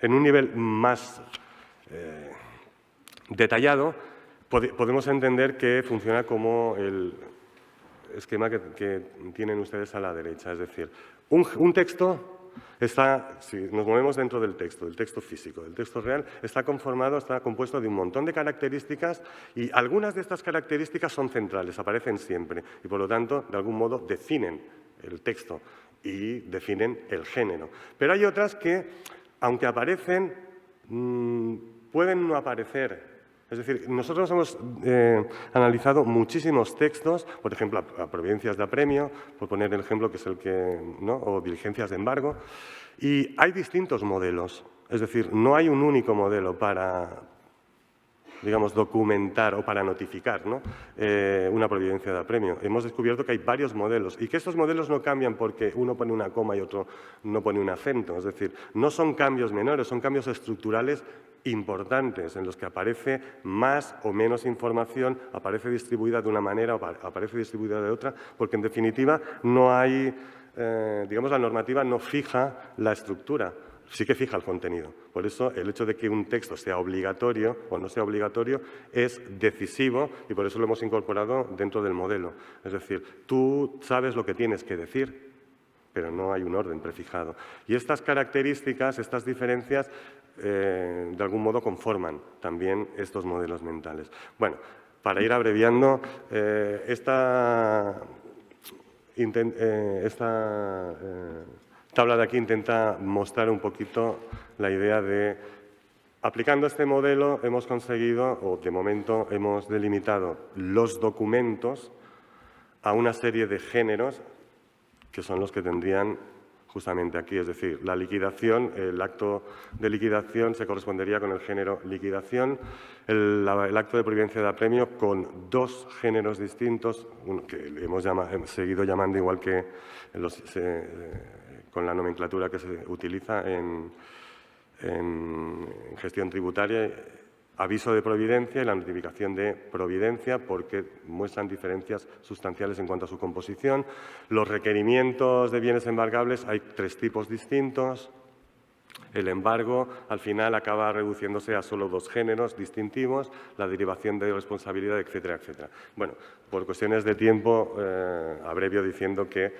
un nivel más detallado, podemos entender que funciona como el esquema que tienen ustedes a la derecha. Es decir, un texto está, si nos movemos dentro del texto físico, del texto real, está compuesto de un montón de características y algunas de estas características son centrales, aparecen siempre y por lo tanto, de algún modo, definen el texto y definen el género. Pero hay otras que, aunque aparecen, pueden no aparecer. Es decir, nosotros hemos analizado muchísimos textos, por ejemplo, a providencias de apremio, por poner el ejemplo que es el que, ¿no?, o diligencias de embargo, y hay distintos modelos. Es decir, no hay un único modelo para, digamos, documentar o para notificar, ¿no?, una providencia de apremio. Hemos descubierto que hay varios modelos y que estos modelos no cambian porque uno pone una coma y otro no pone un acento. Es decir, no son cambios menores, son cambios estructurales importantes en los que aparece más o menos información, aparece distribuida de una manera o aparece distribuida de otra, porque en definitiva no hay, digamos, la normativa no fija la estructura, sí que fija el contenido. Por eso el hecho de que un texto sea obligatorio o no sea obligatorio es decisivo y por eso lo hemos incorporado dentro del modelo. Es decir, tú sabes lo que tienes que decir, pero no hay un orden prefijado. Y estas características, estas diferencias, de algún modo conforman también estos modelos mentales. Bueno, para ir abreviando, esta tabla de aquí intenta mostrar un poquito la idea de, aplicando este modelo, hemos conseguido, o de momento hemos delimitado los documentos a una serie de géneros que son los que tendrían justamente aquí, es decir, la liquidación, el acto de liquidación se correspondería con el género liquidación, el acto de providencia de apremio con 2 géneros distintos, que hemos seguido llamando igual que con la nomenclatura que se utiliza en gestión tributaria, aviso de providencia y la notificación de providencia, porque muestran diferencias sustanciales en cuanto a su composición. Los requerimientos de bienes embargables, hay 3 tipos distintos. El embargo, al final, acaba reduciéndose a solo 2 géneros distintivos, la derivación de responsabilidad, etcétera, etcétera. Bueno, por cuestiones de tiempo, abrevio diciendo que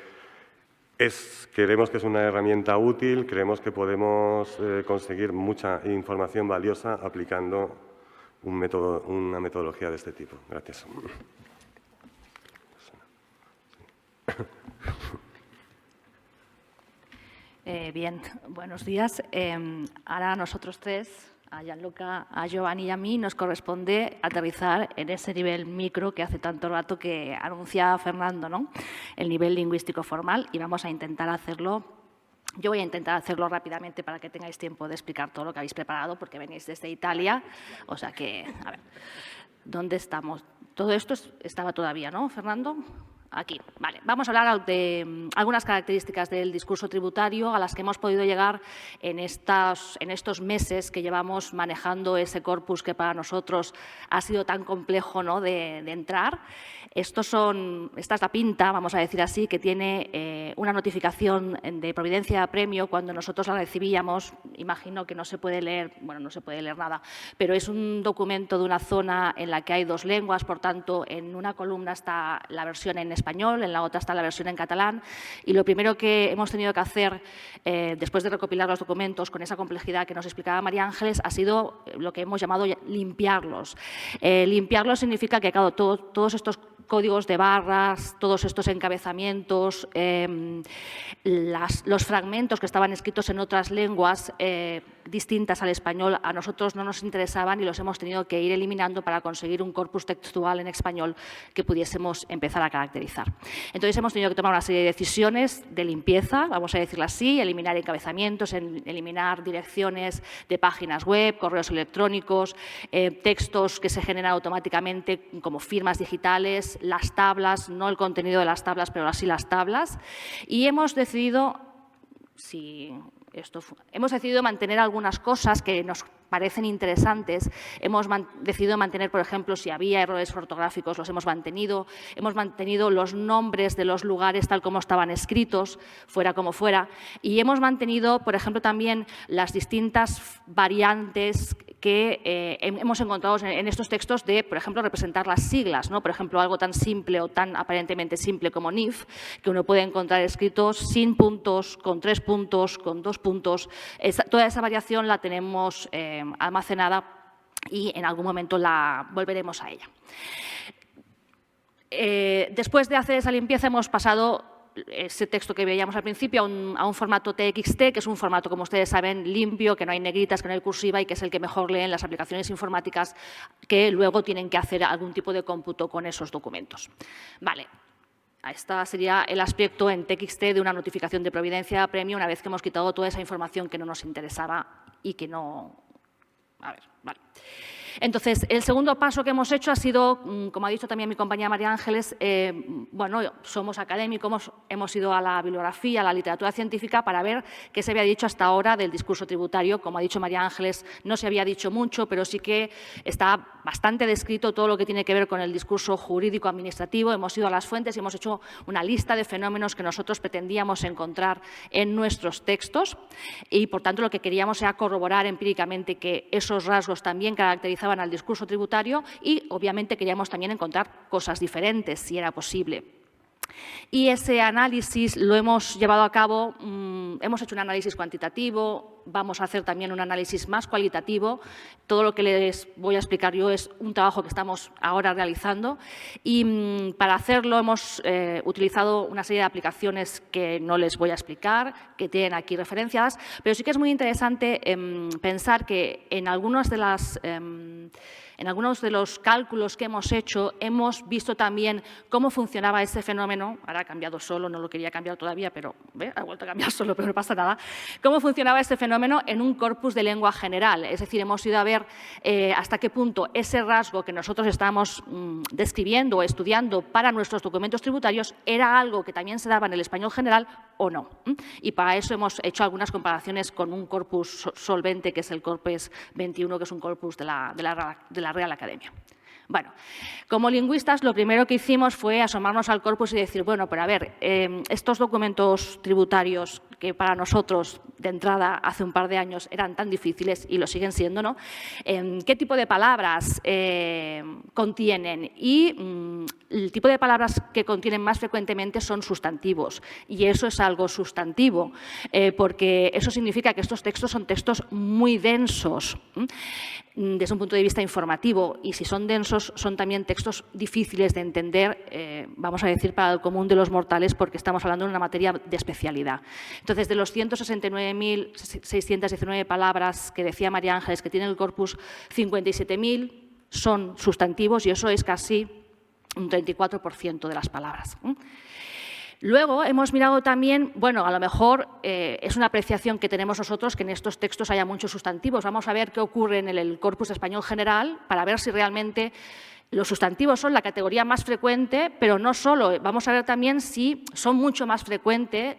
creemos que es una herramienta útil, creemos que podemos conseguir mucha información valiosa aplicando una metodología de este tipo. Gracias. Bien, buenos días. Ahora a nosotros 3, a Gianluca, a Giovanni y a mí, nos corresponde aterrizar en ese nivel micro que hace tanto rato que anuncia Fernando, ¿no? El nivel lingüístico formal, y vamos a intentar hacerlo. Yo voy a intentar hacerlo rápidamente para que tengáis tiempo de explicar todo lo que habéis preparado, porque venís desde Italia. O sea que, a ver, ¿dónde estamos? Todo esto estaba todavía, ¿no, Fernando? Aquí, vale. Vamos a hablar de algunas características del discurso tributario a las que hemos podido llegar en estos meses que llevamos manejando ese corpus que para nosotros ha sido tan complejo, ¿no?, de entrar. Esta es la pinta, vamos a decir así, que tiene una notificación de providencia premio. Cuando nosotros la recibíamos, imagino que no se puede leer, bueno, no se puede leer nada, pero es un documento de una zona en la que hay 2 lenguas, por tanto, en una columna está la versión en español, en la otra está la versión en catalán, y lo primero que hemos tenido que hacer, después de recopilar los documentos con esa complejidad que nos explicaba María Ángeles, ha sido lo que hemos llamado limpiarlos. Limpiarlos significa que, claro, todos estos códigos de barras, todos estos encabezamientos, los fragmentos que estaban escritos en otras lenguas distintas al español, a nosotros no nos interesaban y los hemos tenido que ir eliminando para conseguir un corpus textual en español que pudiésemos empezar a caracterizar. Entonces, hemos tenido que tomar una serie de decisiones de limpieza, vamos a decirlo así, eliminar encabezamientos, eliminar direcciones de páginas web, correos electrónicos, textos que se generan automáticamente como firmas digitales, las tablas, no el contenido de las tablas, pero así las tablas. Y hemos decidido, hemos decidido mantener algunas cosas que nos parecen interesantes. Hemos decidido mantener, por ejemplo, si había errores ortográficos, los hemos mantenido. Hemos mantenido los nombres de los lugares tal como estaban escritos, fuera como fuera. Y hemos mantenido, por ejemplo, también las distintas variantes que hemos encontrado en estos textos de, por ejemplo, representar las siglas, ¿no? Por ejemplo, algo tan simple o tan aparentemente simple como NIF, que uno puede encontrar escritos sin puntos, con 3 puntos, con 2 puntos. Toda esa variación la tenemos almacenada y en algún momento volveremos a ella. Después de hacer esa limpieza hemos pasado ese texto que veíamos al principio a un formato TXT, que es un formato, como ustedes saben, limpio, que no hay negritas, que no hay cursiva y que es el que mejor leen las aplicaciones informáticas que luego tienen que hacer algún tipo de cómputo con esos documentos. Vale. Este sería el aspecto en TXT de una notificación de providencia premio una vez que hemos quitado toda esa información que no nos interesaba y que no... A ver, vale. Entonces, el segundo paso que hemos hecho ha sido, como ha dicho también mi compañera María Ángeles, bueno, somos académicos, hemos ido a la bibliografía, a la literatura científica para ver qué se había dicho hasta ahora del discurso tributario. Como ha dicho María Ángeles, no se había dicho mucho, pero sí que está bastante descrito todo lo que tiene que ver con el discurso jurídico-administrativo. Hemos ido a las fuentes y hemos hecho una lista de fenómenos que nosotros pretendíamos encontrar en nuestros textos y, por tanto, lo que queríamos era corroborar empíricamente que esos rasgos también caracterizaban al discurso tributario y, obviamente, queríamos también encontrar cosas diferentes, si era posible. Y ese análisis lo hemos llevado a cabo, hemos hecho un análisis cuantitativo, vamos a hacer también un análisis más cualitativo. Todo lo que les voy a explicar yo es un trabajo que estamos ahora realizando y para hacerlo hemos utilizado una serie de aplicaciones que no les voy a explicar, que tienen aquí referenciadas, pero sí que es muy interesante pensar que en algunos de los cálculos que hemos hecho hemos visto también cómo funcionaba ese fenómeno. Ahora ha cambiado solo, no lo quería cambiar todavía, pero ha vuelto a cambiar solo, pero no pasa nada. Cómo funcionaba ese fenómeno fenómeno en un corpus de lengua general. Es decir, hemos ido a ver hasta qué punto ese rasgo que nosotros estamos describiendo o estudiando para nuestros documentos tributarios era algo que también se daba en el español general o no. Y para eso hemos hecho algunas comparaciones con un corpus solvente, que es el Corpus 21, que es un corpus de la Real Academia. Bueno, como lingüistas, lo primero que hicimos fue asomarnos al corpus y decir, bueno, pero a ver, estos documentos tributarios que para nosotros, de entrada, hace un par de años eran tan difíciles y lo siguen siendo, ¿no? ¿Qué tipo de palabras contienen? Y el tipo de palabras que contienen más frecuentemente son sustantivos. Y eso es algo sustantivo, porque eso significa que estos textos son textos muy densos desde un punto de vista informativo, y si son densos son también textos difíciles de entender, vamos a decir, para el común de los mortales, porque estamos hablando de una materia de especialidad. Entonces, de los 169.619 palabras que decía María Ángeles que tiene el corpus, 57.000 son sustantivos, y eso es casi un 34% de las palabras. Luego hemos mirado también, bueno, a lo mejor es una apreciación que tenemos nosotros que en estos textos haya muchos sustantivos. Vamos a ver qué ocurre en el corpus español general para ver si realmente los sustantivos son la categoría más frecuente, pero no solo. Vamos a ver también si son mucho más frecuentes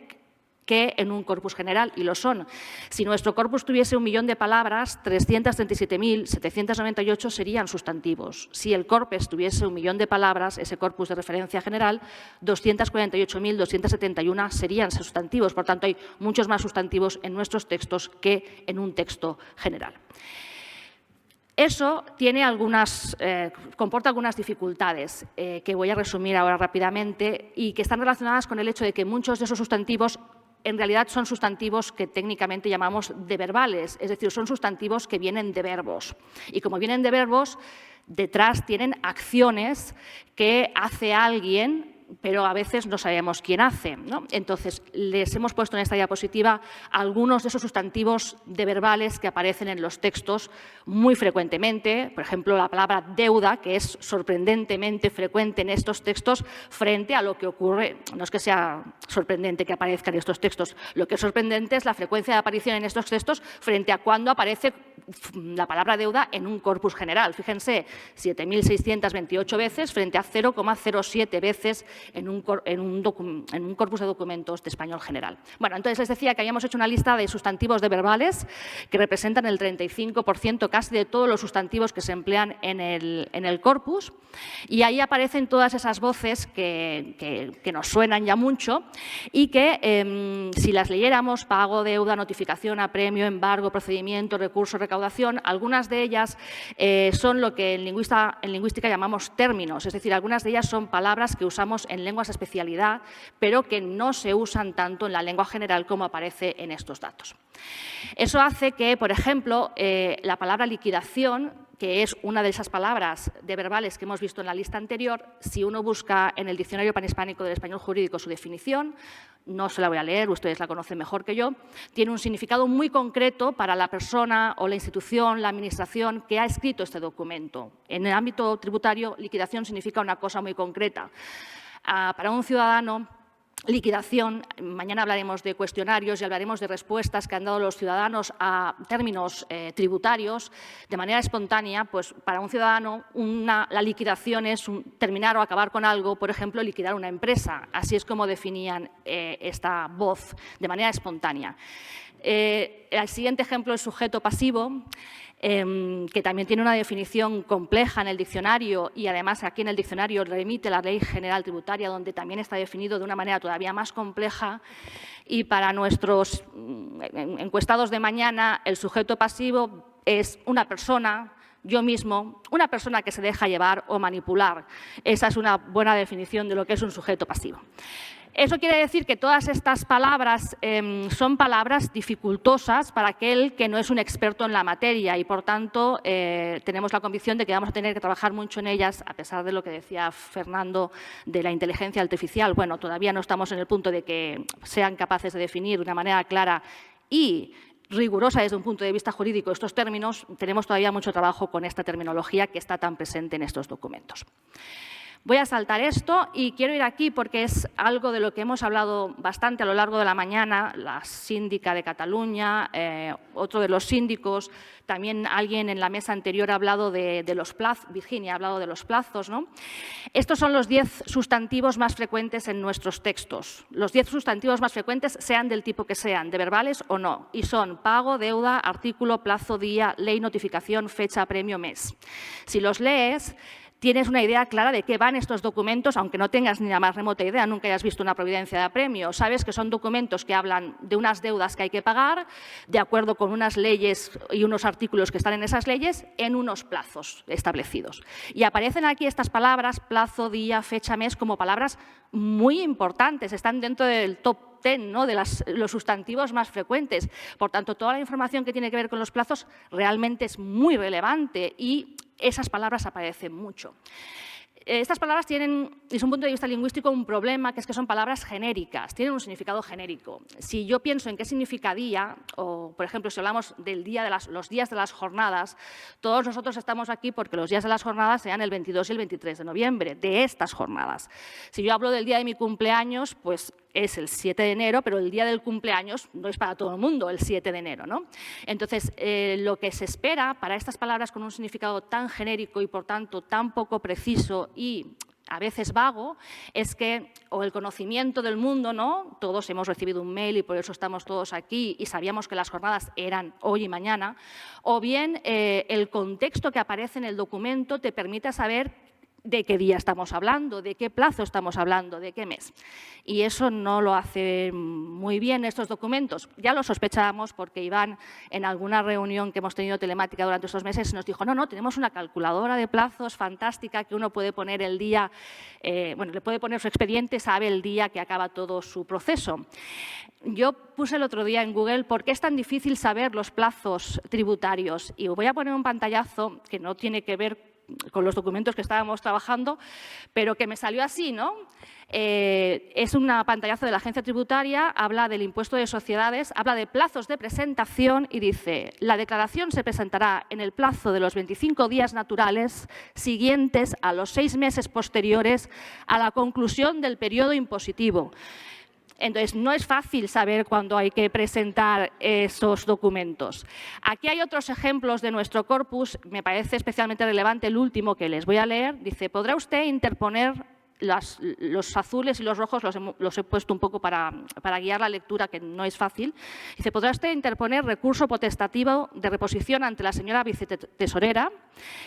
que en un corpus general, y lo son. Si nuestro corpus tuviese 1 millón de palabras, 337.798 serían sustantivos. Si el corpus tuviese 1 millón de palabras, ese corpus de referencia general, 248.271 serían sustantivos. Por tanto, hay muchos más sustantivos en nuestros textos que en un texto general. Eso comporta algunas dificultades que voy a resumir ahora rápidamente y que están relacionadas con el hecho de que muchos de esos sustantivos en realidad son sustantivos que técnicamente llamamos deverbales, es decir, son sustantivos que vienen de verbos. Y como vienen de verbos, detrás tienen acciones que hace alguien, pero a veces no sabemos quién hace, ¿no? Entonces, les hemos puesto en esta diapositiva algunos de esos sustantivos deverbales que aparecen en los textos muy frecuentemente. Por ejemplo, la palabra deuda, que es sorprendentemente frecuente en estos textos frente a lo que ocurre. No es que sea sorprendente que aparezca en estos textos, lo que es sorprendente es la frecuencia de aparición en estos textos frente a cuando aparece la palabra deuda en un corpus general. Fíjense, 7.628 veces frente a 0,07 veces en un corpus de documentos de español general. Bueno, entonces les decía que habíamos hecho una lista de sustantivos deverbales que representan el 35% casi de todos los sustantivos que se emplean en el corpus, y ahí aparecen todas esas voces que nos suenan ya mucho y que si las leyéramos, pago, deuda, notificación, apremio, embargo, procedimiento, recurso, recaudación, algunas de ellas son lo que en lingüística llamamos términos, es decir, algunas de ellas son palabras que usamos en lenguas de especialidad, pero que no se usan tanto en la lengua general como aparece en estos datos. Eso hace que, por ejemplo, la palabra liquidación, que es una de esas palabras deverbales que hemos visto en la lista anterior, si uno busca en el Diccionario Panhispánico del Español Jurídico su definición, no se la voy a leer, ustedes la conocen mejor que yo, tiene un significado muy concreto para la persona o la institución, la administración que ha escrito este documento. En el ámbito tributario, liquidación significa una cosa muy concreta. Para un ciudadano, liquidación, mañana hablaremos de cuestionarios y hablaremos de respuestas que han dado los ciudadanos a términos tributarios de manera espontánea. Pues para un ciudadano la liquidación es terminar o acabar con algo, por ejemplo, liquidar una empresa. Así es como definían esta voz de manera espontánea. El siguiente ejemplo es sujeto pasivo, que también tiene una definición compleja en el diccionario, y además aquí en el diccionario remite la Ley General Tributaria, donde también está definido de una manera todavía más compleja. Y para nuestros encuestados de mañana, el sujeto pasivo es una persona, yo mismo, una persona que se deja llevar o manipular. Esa es una buena definición de lo que es un sujeto pasivo. Eso quiere decir que todas estas palabras son palabras dificultosas para aquel que no es un experto en la materia, y, por tanto, tenemos la convicción de que vamos a tener que trabajar mucho en ellas, a pesar de lo que decía Fernando de la inteligencia artificial. Bueno, todavía no estamos en el punto de que sean capaces de definir de una manera clara y rigurosa desde un punto de vista jurídico estos términos. Tenemos todavía mucho trabajo con esta terminología que está tan presente en estos documentos. Voy a saltar esto y quiero ir aquí porque es algo de lo que hemos hablado bastante a lo largo de la mañana, la síndica de Cataluña, otro de los síndicos, también alguien en la mesa anterior ha hablado de los plazos, Virginia ha hablado de los plazos, ¿no? Estos son los 10 sustantivos más frecuentes en nuestros textos. Los 10 sustantivos más frecuentes, sean del tipo que sean, de verbales o no, y son pago, deuda, artículo, plazo, día, ley, notificación, fecha, premio, mes. Si los lees, tienes una idea clara de qué van estos documentos, aunque no tengas ni la más remota idea, nunca hayas visto una providencia de apremio. Sabes que son documentos que hablan de unas deudas que hay que pagar, de acuerdo con unas leyes y unos artículos que están en esas leyes, en unos plazos establecidos. Y aparecen aquí estas palabras, plazo, día, fecha, mes, como palabras muy importantes, están dentro del top 10, ¿no?, de los sustantivos más frecuentes. Por tanto, toda la información que tiene que ver con los plazos realmente es muy relevante y esas palabras aparecen mucho. Estas palabras tienen, desde un punto de vista lingüístico, un problema, que es que son palabras genéricas, tienen un significado genérico. Si yo pienso en qué significa día, o por ejemplo, si hablamos del día los días de las jornadas, todos nosotros estamos aquí porque los días de las jornadas sean el 22 y el 23 de noviembre, de estas jornadas. Si yo hablo del día de mi cumpleaños, pues es el 7 de enero, pero el día del cumpleaños no es para todo el mundo el 7 de enero, ¿no? Entonces, lo que se espera para estas palabras con un significado tan genérico y, por tanto, tan poco preciso y a veces vago, es que, o el conocimiento del mundo, ¿no? Todos hemos recibido un mail y por eso estamos todos aquí y sabíamos que las jornadas eran hoy y mañana, o bien el contexto que aparece en el documento te permite saber de qué día estamos hablando, de qué plazo estamos hablando, de qué mes. Y eso no lo hace muy bien estos documentos. Ya lo sospechábamos porque Iván, en alguna reunión que hemos tenido telemática durante estos meses, nos dijo, no, tenemos una calculadora de plazos fantástica que uno puede poner el día, le puede poner su expediente, sabe el día que acaba todo su proceso. Yo puse el otro día en Google ¿por qué es tan difícil saber los plazos tributarios? Y voy a poner un pantallazo que no tiene que ver con los documentos que estábamos trabajando, pero que me salió así, ¿no? Es una pantallazo de la agencia tributaria, habla del impuesto de sociedades, habla de plazos de presentación y dice, la declaración se presentará en el plazo de los 25 días naturales siguientes a los 6 meses posteriores a la conclusión del periodo impositivo. Entonces, no es fácil saber cuándo hay que presentar esos documentos. Aquí hay otros ejemplos de nuestro corpus. Me parece especialmente relevante el último que les voy a leer. Dice, ¿podrá usted interponer los azules y los rojos? Los he puesto un poco para guiar la lectura, que no es fácil. Dice, ¿podrá usted interponer recurso potestativo de reposición ante la señora vicetesorera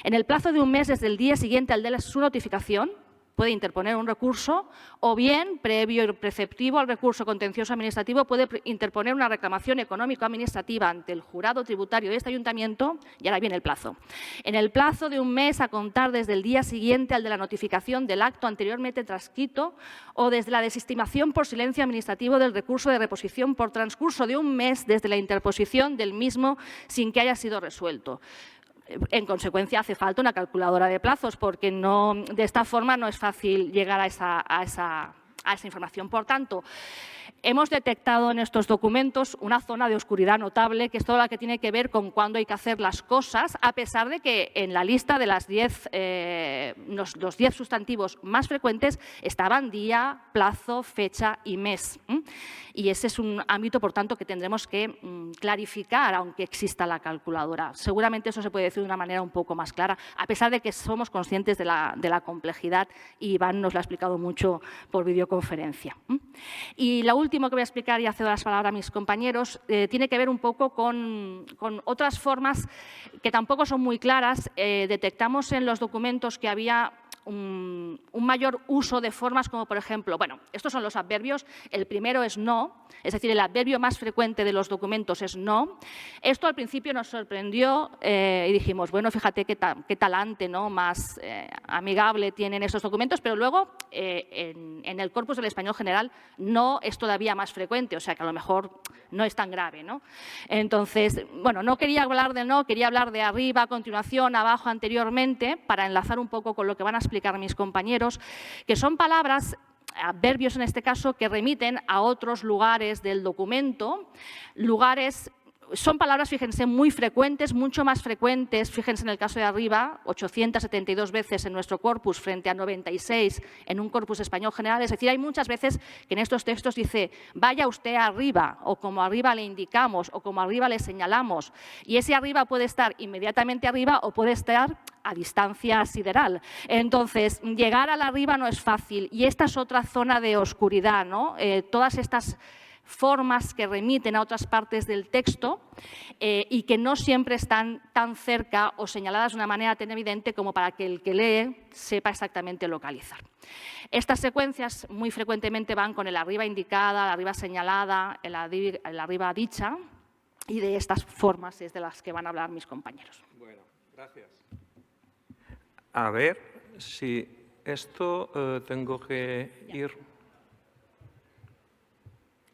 en el plazo de un mes desde el día siguiente al de su notificación? Puede interponer un recurso o bien, previo y preceptivo al recurso contencioso administrativo, puede interponer una reclamación económico-administrativa ante el jurado tributario de este ayuntamiento, y ahora viene el plazo. En el plazo de un mes a contar desde el día siguiente al de la notificación del acto anteriormente transcrito o desde la desestimación por silencio administrativo del recurso de reposición por transcurso de un mes desde la interposición del mismo sin que haya sido resuelto. En consecuencia, hace falta una calculadora de plazos porque de esta forma no es fácil llegar a esa información. Por tanto, hemos detectado en estos documentos una zona de oscuridad notable, que es toda la que tiene que ver con cuándo hay que hacer las cosas, a pesar de que en la lista de los 10 sustantivos más frecuentes estaban día, plazo, fecha y mes. Y ese es un ámbito, por tanto, que tendremos que clarificar, aunque exista la calculadora. Seguramente eso se puede decir de una manera un poco más clara, a pesar de que somos conscientes de la complejidad, y Iván nos lo ha explicado mucho por videoconferencia. Y la última que voy a explicar, y cedo las palabras a mis compañeros, tiene que ver un poco con otras formas que tampoco son muy claras. Detectamos en los documentos que había un mayor uso de formas como, por ejemplo, estos son los adverbios. El primero es no, es decir, el adverbio más frecuente de los documentos es no. Esto al principio nos sorprendió y dijimos, bueno, fíjate qué talante, ¿no?, más amigable tienen estos documentos, pero luego en el corpus del español general no es todavía más frecuente, o sea que a lo mejor no es tan grave, ¿no? Entonces, no quería hablar de no, quería hablar de arriba, a continuación, abajo, anteriormente, para enlazar un poco con lo que van a explicar mis compañeros, que son palabras, adverbios en este caso, que remiten a otros lugares del documento, lugares Son palabras, fíjense, muy frecuentes, mucho más frecuentes, fíjense en el caso de arriba, 872 veces en nuestro corpus frente a 96 en un corpus español general. Es decir, hay muchas veces que en estos textos dice vaya usted arriba, o como arriba le indicamos, o como arriba le señalamos. Y ese arriba puede estar inmediatamente arriba o puede estar a distancia sideral. Entonces, llegar al arriba no es fácil. Y esta es otra zona de oscuridad, ¿no? Todas estas formas que remiten a otras partes del texto y que no siempre están tan cerca o señaladas de una manera tan evidente como para que el que lee sepa exactamente localizar. Estas secuencias muy frecuentemente van con el arriba indicada, la arriba señalada, el arriba dicha, y de estas formas es de las que van a hablar mis compañeros. Bueno, gracias. A ver si esto tengo que ir...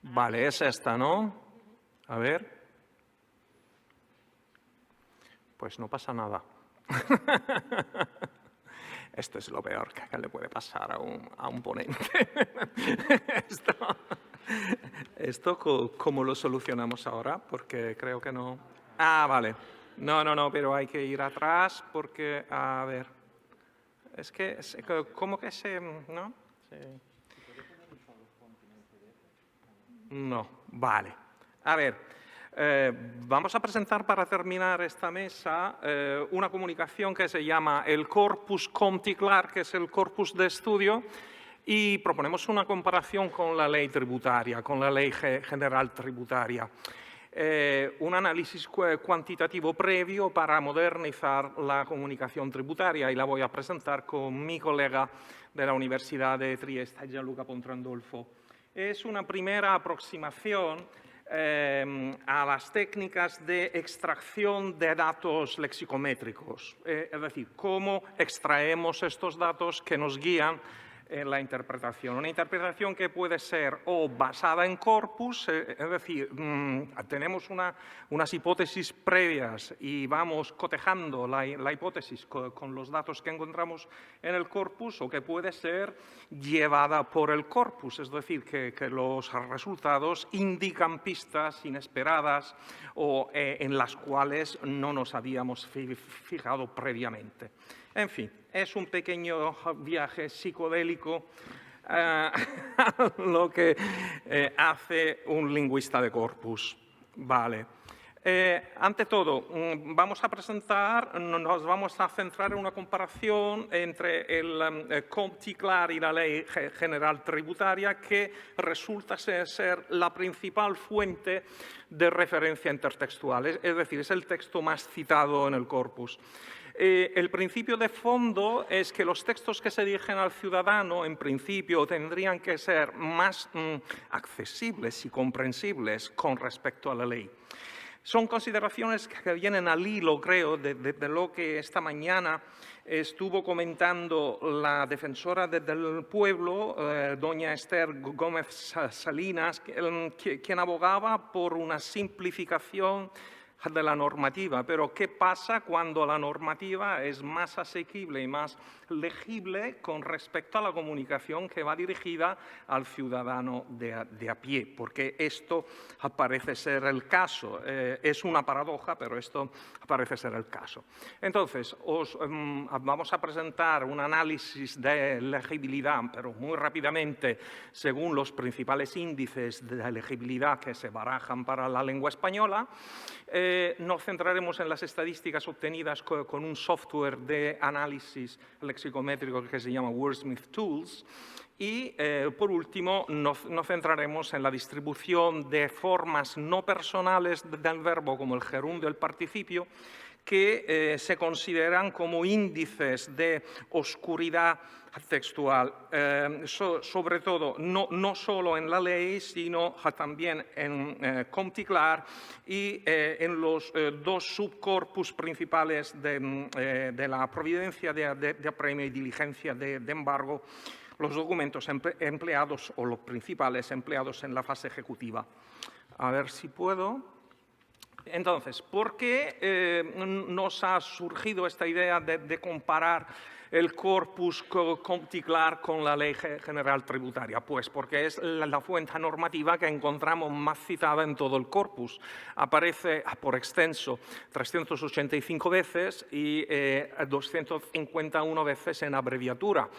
Vale, es esta, ¿no? A ver. Pues no pasa nada. Esto es lo peor que le puede pasar a un ponente. Esto, ¿cómo lo solucionamos ahora? Porque creo que no... Ah, vale. No, pero hay que ir atrás porque, a ver, es que, ¿cómo que se...? ¿No? Sí. No, vale. A ver, vamos a presentar para terminar esta mesa una comunicación que se llama el Corpus Comti-Clar, que es el corpus de estudio, y proponemos una comparación con la ley tributaria, con la ley general tributaria. Un análisis cuantitativo previo para modernizar la comunicación tributaria, y la voy a presentar con mi colega de la Universidad de Trieste, Gianluca Pontrandolfo. Es una primera aproximación a las técnicas de extracción de datos lexicométricos, es decir, cómo extraemos estos datos que nos guían en la interpretación. Una interpretación que puede ser o basada en corpus, es decir, tenemos unas hipótesis previas y vamos cotejando la hipótesis con los datos que encontramos en el corpus, o que puede ser llevada por el corpus, es decir, que los resultados indican pistas inesperadas o en las cuales no nos habíamos fijado previamente. En fin, es un pequeño viaje psicodélico lo que hace un lingüista de corpus. Vale. Ante todo, vamos a presentar, nos vamos a centrar en una comparación entre el Comti-Clar y la Ley General Tributaria, que resulta ser la principal fuente de referencia intertextual, es decir, es el texto más citado en el corpus. El principio de fondo es que los textos que se dirigen al ciudadano, en principio, tendrían que ser más accesibles y comprensibles con respecto a la ley. Son consideraciones que vienen al hilo, creo, de lo que esta mañana estuvo comentando la defensora del pueblo, doña Esther Gómez Salinas, quien abogaba por una simplificación de la normativa. Pero ¿qué pasa cuando la normativa es más asequible y más legible con respecto a la comunicación que va dirigida al ciudadano de a pie? Porque esto parece ser el caso. Es una paradoja, pero esto parece ser el caso. Entonces, vamos a presentar un análisis de legibilidad, pero muy rápidamente, según los principales índices de legibilidad que se barajan para la lengua española. Nos centraremos en las estadísticas obtenidas con un software de análisis lexicométrico que se llama Wordsmith Tools. Y, por último, nos centraremos en la distribución de formas no personales del verbo, como el gerundio, el participio, que se consideran como índices de oscuridad textual, sobre todo no solo en la ley, sino también en Comti-Clar y en los dos subcorpus principales de la providencia de apremio y diligencia de embargo, los documentos empleados o los principales empleados en la fase ejecutiva. A ver si puedo. Entonces, ¿por qué nos ha surgido esta idea de comparar el corpus COMTI-CLAR con la Ley General Tributaria? Pues porque es la fuente normativa que encontramos más citada en todo el corpus. Aparece por extenso 385 veces y 251 veces en abreviatura.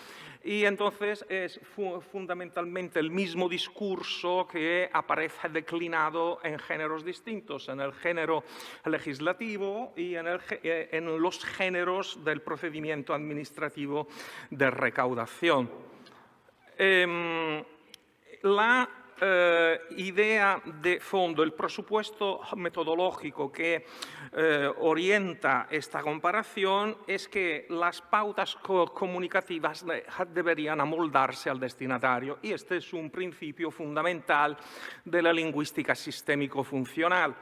Y entonces es fundamentalmente el mismo discurso que aparece declinado en géneros distintos, en el género legislativo y en los géneros del procedimiento administrativo de recaudación. La idea de fondo, el presupuesto metodológico que orienta esta comparación es que las pautas comunicativas deberían amoldarse al destinatario, y este es un principio fundamental de la lingüística sistémico-funcional.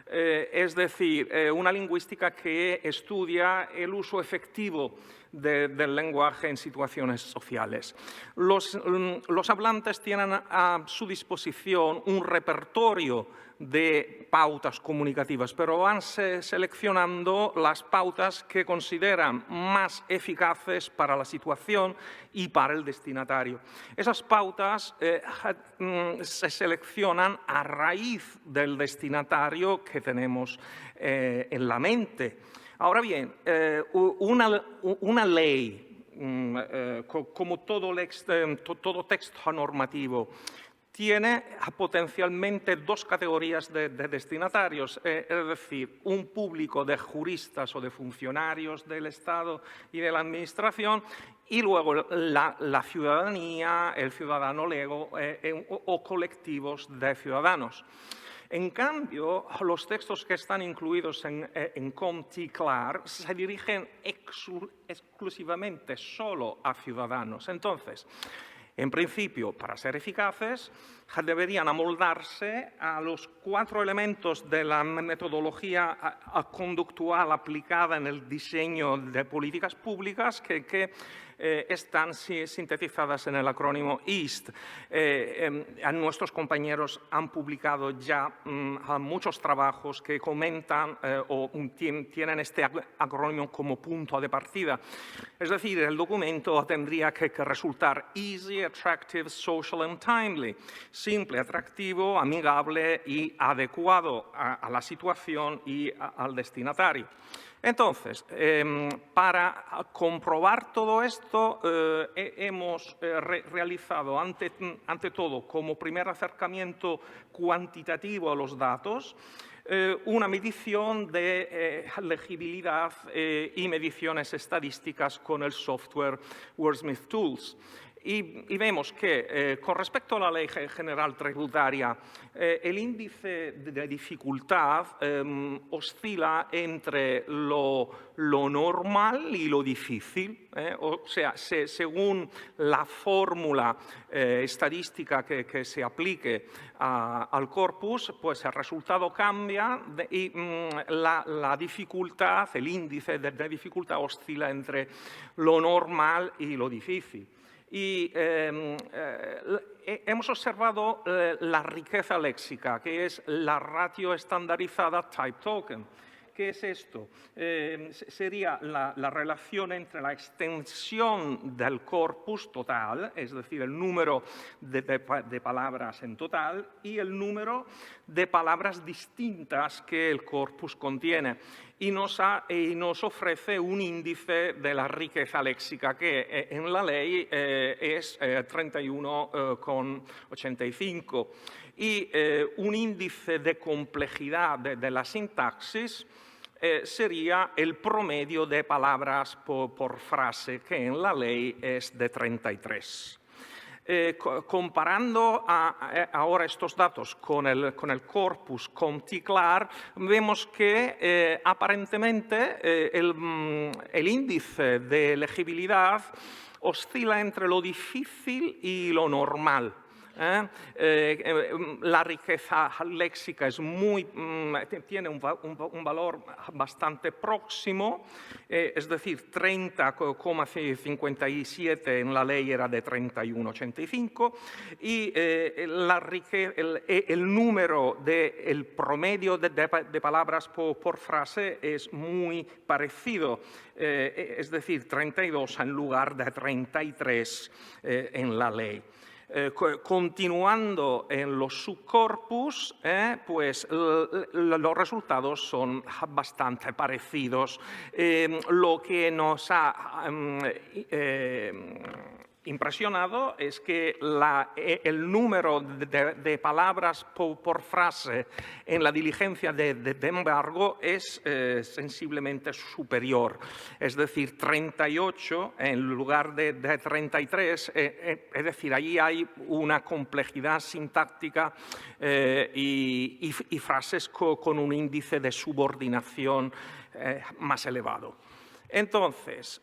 Es decir, una lingüística que estudia el uso efectivo del lenguaje en situaciones sociales. Los hablantes tienen a su disposición un repertorio de pautas comunicativas, pero van seleccionando las pautas que consideran más eficaces para la situación y para el destinatario. Esas pautas se seleccionan a raíz del destinatario que tenemos en la mente. Ahora bien, una ley, como todo texto normativo, tiene potencialmente dos categorías de destinatarios, es decir, un público de juristas o de funcionarios del Estado y de la Administración, y luego la ciudadanía, el ciudadano lego o colectivos de ciudadanos. En cambio, los textos que están incluidos en COMTI-CLAR se dirigen exclusivamente solo a ciudadanos. Entonces, en principio, para ser eficaces, deberían amoldarse a los 4 elementos de la metodología conductual aplicada en el diseño de políticas públicas que están sintetizadas en el acrónimo EAST. Nuestros compañeros han publicado ya muchos trabajos que comentan o tienen este acrónimo como punto de partida. Es decir, el documento tendría que resultar easy, attractive, social and timely. Simple, atractivo, amigable y adecuado a la situación y al destinatario. Entonces, para comprobar todo esto, hemos realizado, ante todo, como primer acercamiento cuantitativo a los datos, una medición de legibilidad y mediciones estadísticas con el software Wordsmith Tools. Y vemos que con respecto a la Ley General Tributaria, el índice de dificultad oscila entre lo normal y lo difícil. O sea, según la fórmula estadística que se aplique al corpus, pues el resultado cambia y la dificultad, el índice de dificultad oscila entre lo normal y lo difícil. Y hemos observado la riqueza léxica, que es la ratio estandarizada type token. ¿Qué es esto? Sería la relación entre la extensión del corpus total, es decir, el número de palabras en total, y el número de palabras distintas que el corpus contiene. Y nos ofrece un índice de la riqueza léxica que en la ley es 31,85. Y un índice de complejidad de la sintaxis sería el promedio de palabras por frase, que en la ley es de 33. Comparando ahora estos datos con el corpus COMTI-CLAR, vemos que aparentemente el índice de legibilidad oscila entre lo difícil y lo normal. La riqueza léxica tiene un valor bastante próximo, es decir, 30,57 en la ley era de 31,85 y el número el promedio de palabras por frase es muy parecido, es decir, 32 en lugar de 33 en la ley. Continuando en los subcorpus, pues los resultados son bastante parecidos. Lo que nos ha impresionado es que el número de palabras por frase en la diligencia de embargo es sensiblemente superior. Es decir, 38 en lugar de 33. Es decir, allí hay una complejidad sintáctica y frases con un índice de subordinación más elevado. Entonces,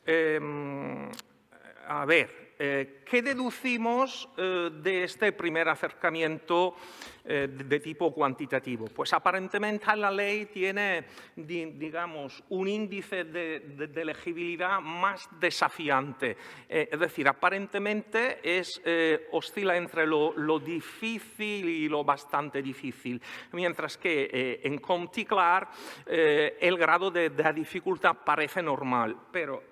a ver, ¿qué deducimos de este primer acercamiento de tipo cuantitativo? Pues aparentemente la ley tiene, digamos, un índice de legibilidad más desafiante. Es decir, aparentemente oscila entre lo difícil y lo bastante difícil, mientras que en ComTiclar el grado de dificultad parece normal, pero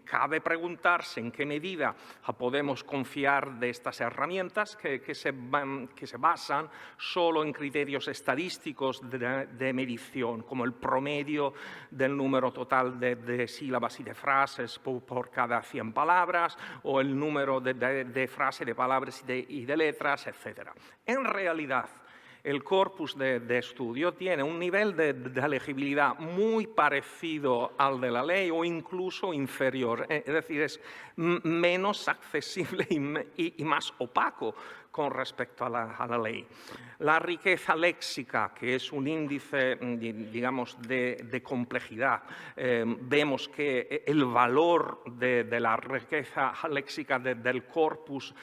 cabe preguntarse en qué medida podemos confiar de estas herramientas que se basan solo en criterios estadísticos de medición, como el promedio del número total de sílabas y de frases por cada 100 palabras, o el número de frases, de palabras y de letras, etc. En realidad, el corpus de estudio tiene un nivel de legibilidad muy parecido al de la ley o incluso inferior. Es decir, es menos accesible y más opaco con respecto a la ley. La riqueza léxica, que es un índice, digamos, de complejidad, vemos que el valor de la riqueza léxica del corpus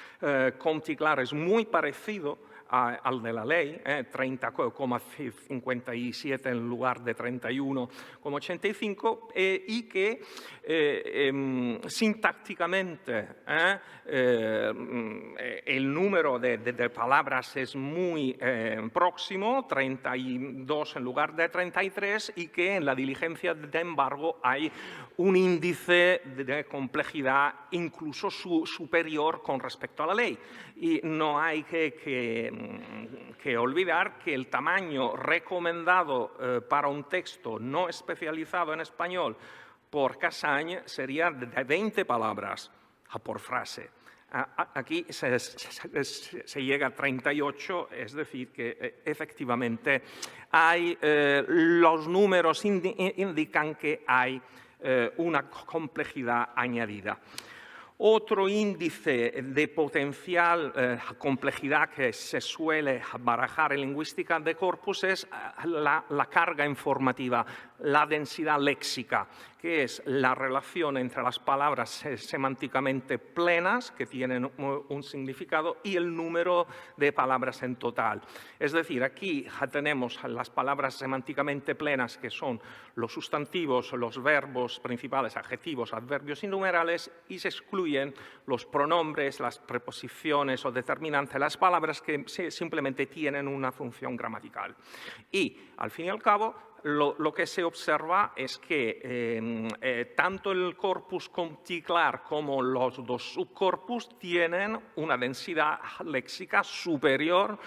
ComTiclar es muy parecido al de la ley, 30,57 en lugar de 31,85, y que sintácticamente el número de palabras es muy próximo, 32 en lugar de 33, y que en la diligencia de embargo hay un índice de complejidad incluso superior con respecto a la ley. Y no hay que olvidar que el tamaño recomendado para un texto no especializado en español por Cassagne sería de 20 palabras por frase. Aquí se llega a 38, es decir, que efectivamente los números indican que hay una complejidad añadida. Otro índice de potencial complejidad que se suele barajar en lingüística de corpus es la carga informativa, la densidad léxica, que es la relación entre las palabras semánticamente plenas, que tienen un significado, y el número de palabras en total. Es decir, aquí tenemos las palabras semánticamente plenas, que son los sustantivos, los verbos principales, adjetivos, adverbios y numerales, y se excluyen los pronombres, las preposiciones o determinantes, las palabras que simplemente tienen una función gramatical. Y, al fin y al cabo, lo que se observa es que tanto el corpus ComTiclar como los dos subcorpus tienen una densidad léxica superior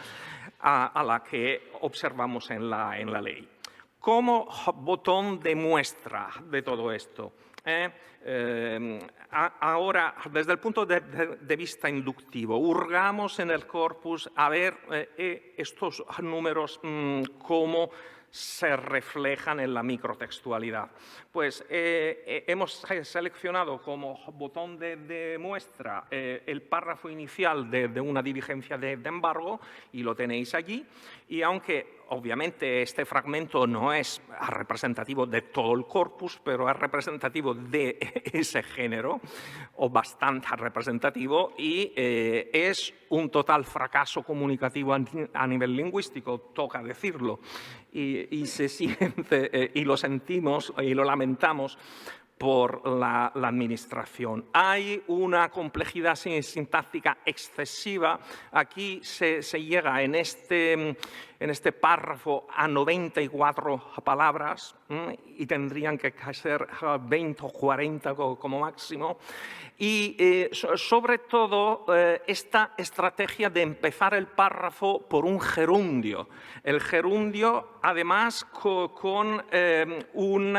a la que observamos en la ley. Como botón de muestra de todo esto, ahora, desde el punto de vista inductivo, hurgamos en el corpus a ver estos números cómo se reflejan en la microtextualidad. Pues hemos seleccionado como botón de muestra el párrafo inicial de una diligencia de embargo, y lo tenéis allí. Y aunque obviamente este fragmento no es representativo de todo el corpus, pero es representativo de ese género, o bastante representativo, y es un total fracaso comunicativo a nivel lingüístico, toca decirlo, y se siente, y lo sentimos y lo lamentamos por la administración. Hay una complejidad sintáctica excesiva. Aquí se llega en este párrafo a 94 palabras y tendrían que ser 20 o 40 como máximo. Y sobre todo esta estrategia de empezar el párrafo por un gerundio. El gerundio, además, con un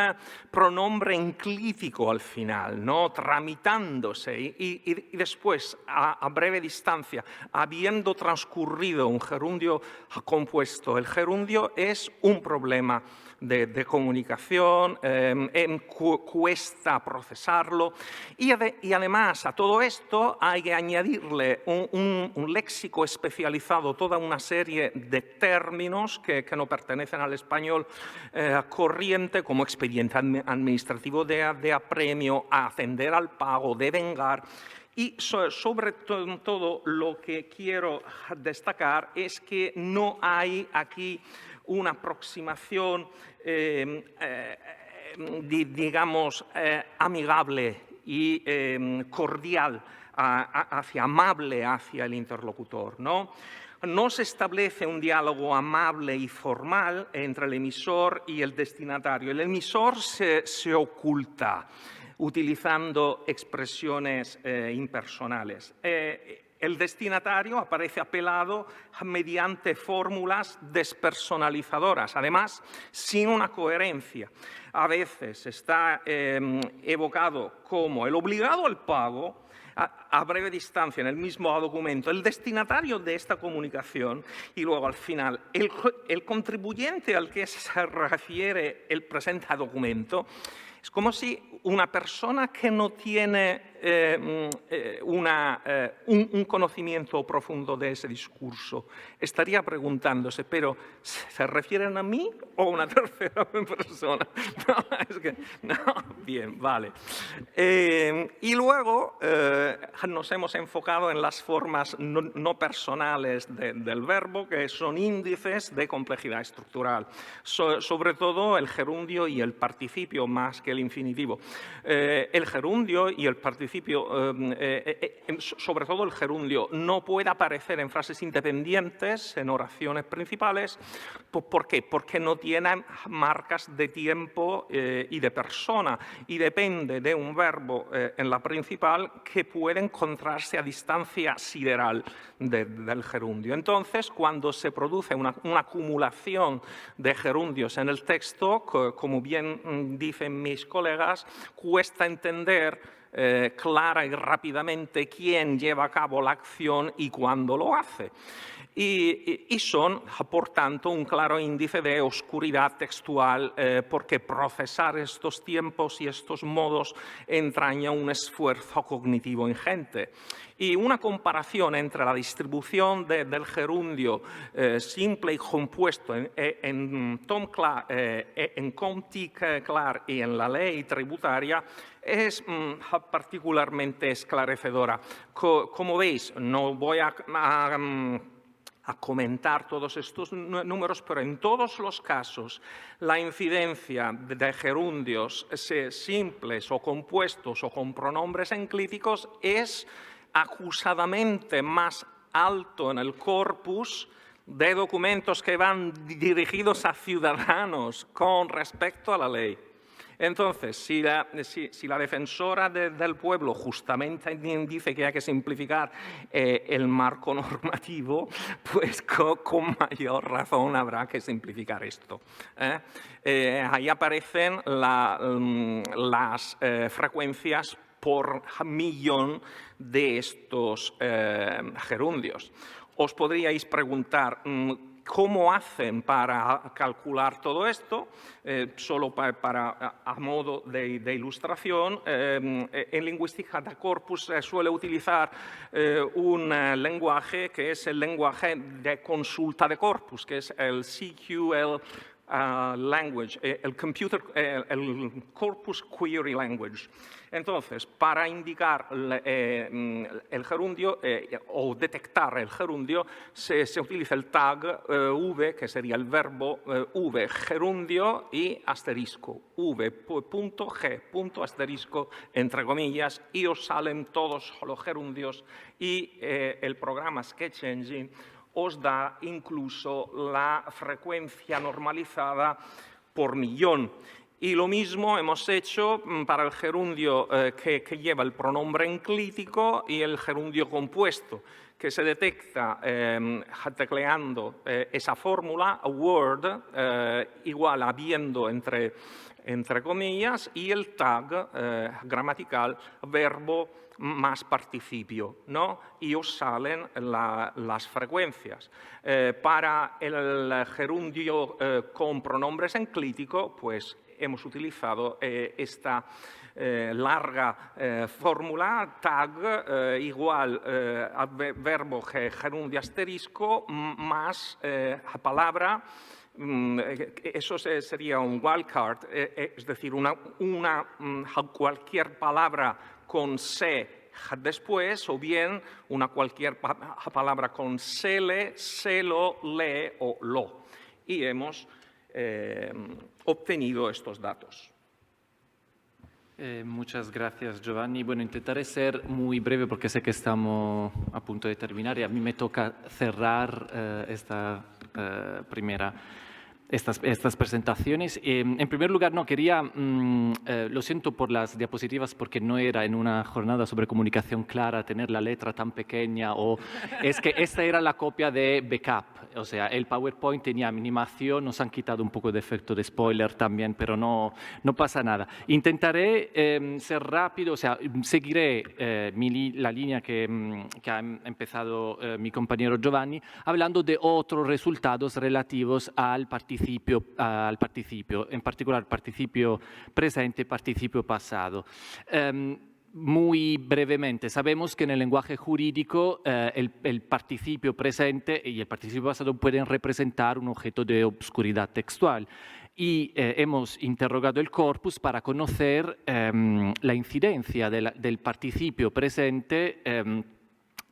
pronombre enclítico al final, ¿no? Tramitándose y después, a breve distancia, habiendo transcurrido un gerundio compuesto. El gerundio es un problema de comunicación, cuesta procesarlo y además a todo esto hay que añadirle un léxico especializado, toda una serie de términos que no pertenecen al español corriente, como expediente administrativo de apremio, ascender al pago, devengar. Y sobre todo lo que quiero destacar es que no hay aquí una aproximación, digamos, amigable y cordial, amable hacia el interlocutor, ¿no? No se establece un diálogo amable y formal entre el emisor y el destinatario. El emisor se oculta utilizando expresiones impersonales. El destinatario aparece apelado mediante fórmulas despersonalizadoras, además sin una coherencia. A veces está evocado como el obligado al pago, a breve distancia en el mismo documento, el destinatario de esta comunicación y luego al final el contribuyente al que se refiere el presente documento. Es como si una persona que no tiene un conocimiento profundo de ese discurso estaría preguntándose, pero ¿se refieren a mí o a una tercera persona? No, es que, no, bien, vale. Y luego nos hemos enfocado en las formas no personales del verbo, que son índices de complejidad estructural, sobre todo el gerundio y el participio más que el infinitivo. El gerundio y el participio, sobre todo el gerundio, no puede aparecer en frases independientes, en oraciones principales. ¿Por qué? Porque no tienen marcas de tiempo y de persona y depende de un verbo en la principal que puede encontrarse a distancia sideral del gerundio. Entonces, cuando se produce una acumulación de gerundios en el texto, como bien dicen mis colegas, cuesta entender clara y rápidamente quién lleva a cabo la acción y cuándo lo hace. Y son, por tanto, un claro índice de oscuridad textual porque procesar estos tiempos y estos modos entraña un esfuerzo cognitivo ingente. Y una comparación entre la distribución del gerundio simple y compuesto en Comte Clar y en la ley tributaria es particularmente esclarecedora. Como veis, no voy a comentar todos estos números, pero en todos los casos la incidencia de gerundios simples o compuestos o con pronombres enclíticos es acusadamente más alto en el corpus de documentos que van dirigidos a ciudadanos con respecto a la ley. Entonces, si la defensora del pueblo justamente dice que hay que simplificar el marco normativo, pues con mayor razón habrá que simplificar esto. Ahí aparecen las frecuencias por millón de estos gerundios. Os podríais preguntar ¿Cómo hacen para calcular todo esto? Solo a modo de ilustración, en lingüística de corpus se suele utilizar un lenguaje que es el lenguaje de consulta de corpus, que es el CQL language, el Corpus Query Language. Entonces, para indicar el gerundio o detectar el gerundio, se utiliza el tag v, que sería el verbo v, gerundio y asterisco, v.g, asterisco, entre comillas, y os salen todos los gerundios y el programa Sketch Engine os da incluso la frecuencia normalizada por millón. Y lo mismo hemos hecho para el gerundio que lleva el pronombre enclítico y el gerundio compuesto, que se detecta tecleando esa fórmula, word, igual a habiendo entre comillas, y el tag gramatical, verbo más participio, ¿no? Y os salen las frecuencias. Para el gerundio con pronombres enclítico, pues hemos utilizado esta larga fórmula, tag igual a verbo gerundio asterisco más palabra. Eso sería un wildcard, es decir, cualquier palabra con se después, o bien cualquier palabra con sele, selo, le o lo. Y hemos obtenido estos datos. Muchas gracias, Giovanni. Bueno, intentaré ser muy breve porque sé que estamos a punto de terminar y a mí me toca cerrar estas presentaciones. En primer lugar, no quería, lo siento por las diapositivas porque no era en una jornada sobre comunicación clara tener la letra tan pequeña, o es que esta era la copia de backup, o sea, el PowerPoint tenía animación, nos han quitado un poco de efecto de spoiler también, pero no pasa nada. Intentaré ser rápido, o sea, seguiré la línea que ha empezado mi compañero Giovanni, hablando de otros resultados relativos al participio, en particular participio presente y participio pasado. Muy brevemente, sabemos que en el lenguaje jurídico el participio presente y el participio pasado pueden representar un objeto de obscuridad textual. Y hemos interrogado el corpus para conocer la incidencia del participio presente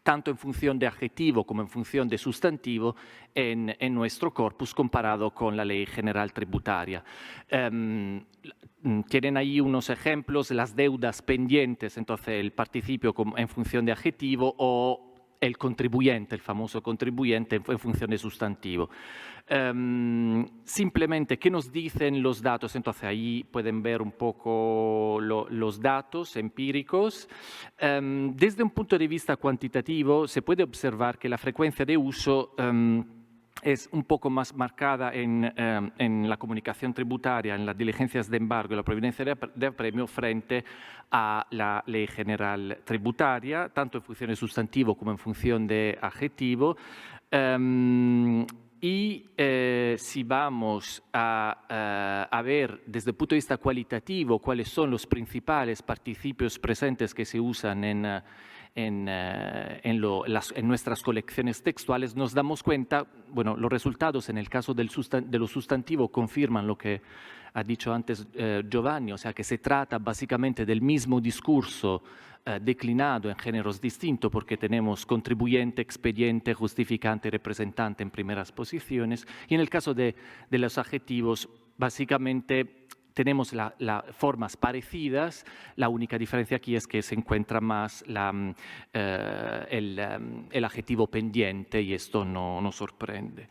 tanto en función de adjetivo como en función de sustantivo en nuestro corpus comparado con la Ley General Tributaria. Tienen ahí unos ejemplos, las deudas pendientes, entonces el participio en función de adjetivo, o el contribuyente, el famoso contribuyente en función de sustantivo. Simplemente, ¿qué nos dicen los datos? Entonces ahí pueden ver un poco los datos empíricos. Desde un punto de vista cuantitativo se puede observar que la frecuencia de uso es un poco más marcada en la comunicación tributaria, en las diligencias de embargo y la providencia de apremio frente a la Ley General Tributaria, tanto en función de sustantivo como en función de adjetivo. Si vamos a ver desde el punto de vista cualitativo cuáles son los principales participios presentes que se usan en nuestras colecciones textuales, nos damos cuenta, bueno, los resultados en el caso de los sustantivos confirman lo que ha dicho antes Giovanni, o sea que se trata básicamente del mismo discurso declinado en géneros distintos, porque tenemos contribuyente, expediente, justificante, representante en primeras posiciones, y en el caso de los adjetivos, básicamente tenemos formas parecidas, la única diferencia aquí es que se encuentra más el adjetivo pendiente, y esto no nos sorprende.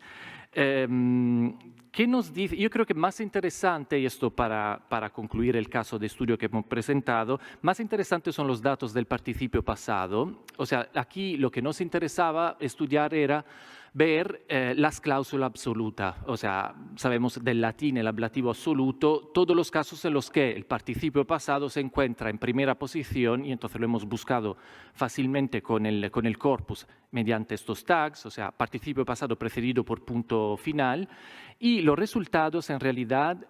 ¿Qué nos dice? Yo creo que más interesante, y esto para concluir el caso de estudio que hemos presentado, más interesantes son los datos del participio pasado. O sea, aquí lo que nos interesaba estudiar era ver las cláusulas absolutas, o sea, sabemos del latín el ablativo absoluto, todos los casos en los que el participio pasado se encuentra en primera posición, y entonces lo hemos buscado fácilmente con el corpus mediante estos tags, o sea, participio pasado precedido por punto final, y los resultados en realidad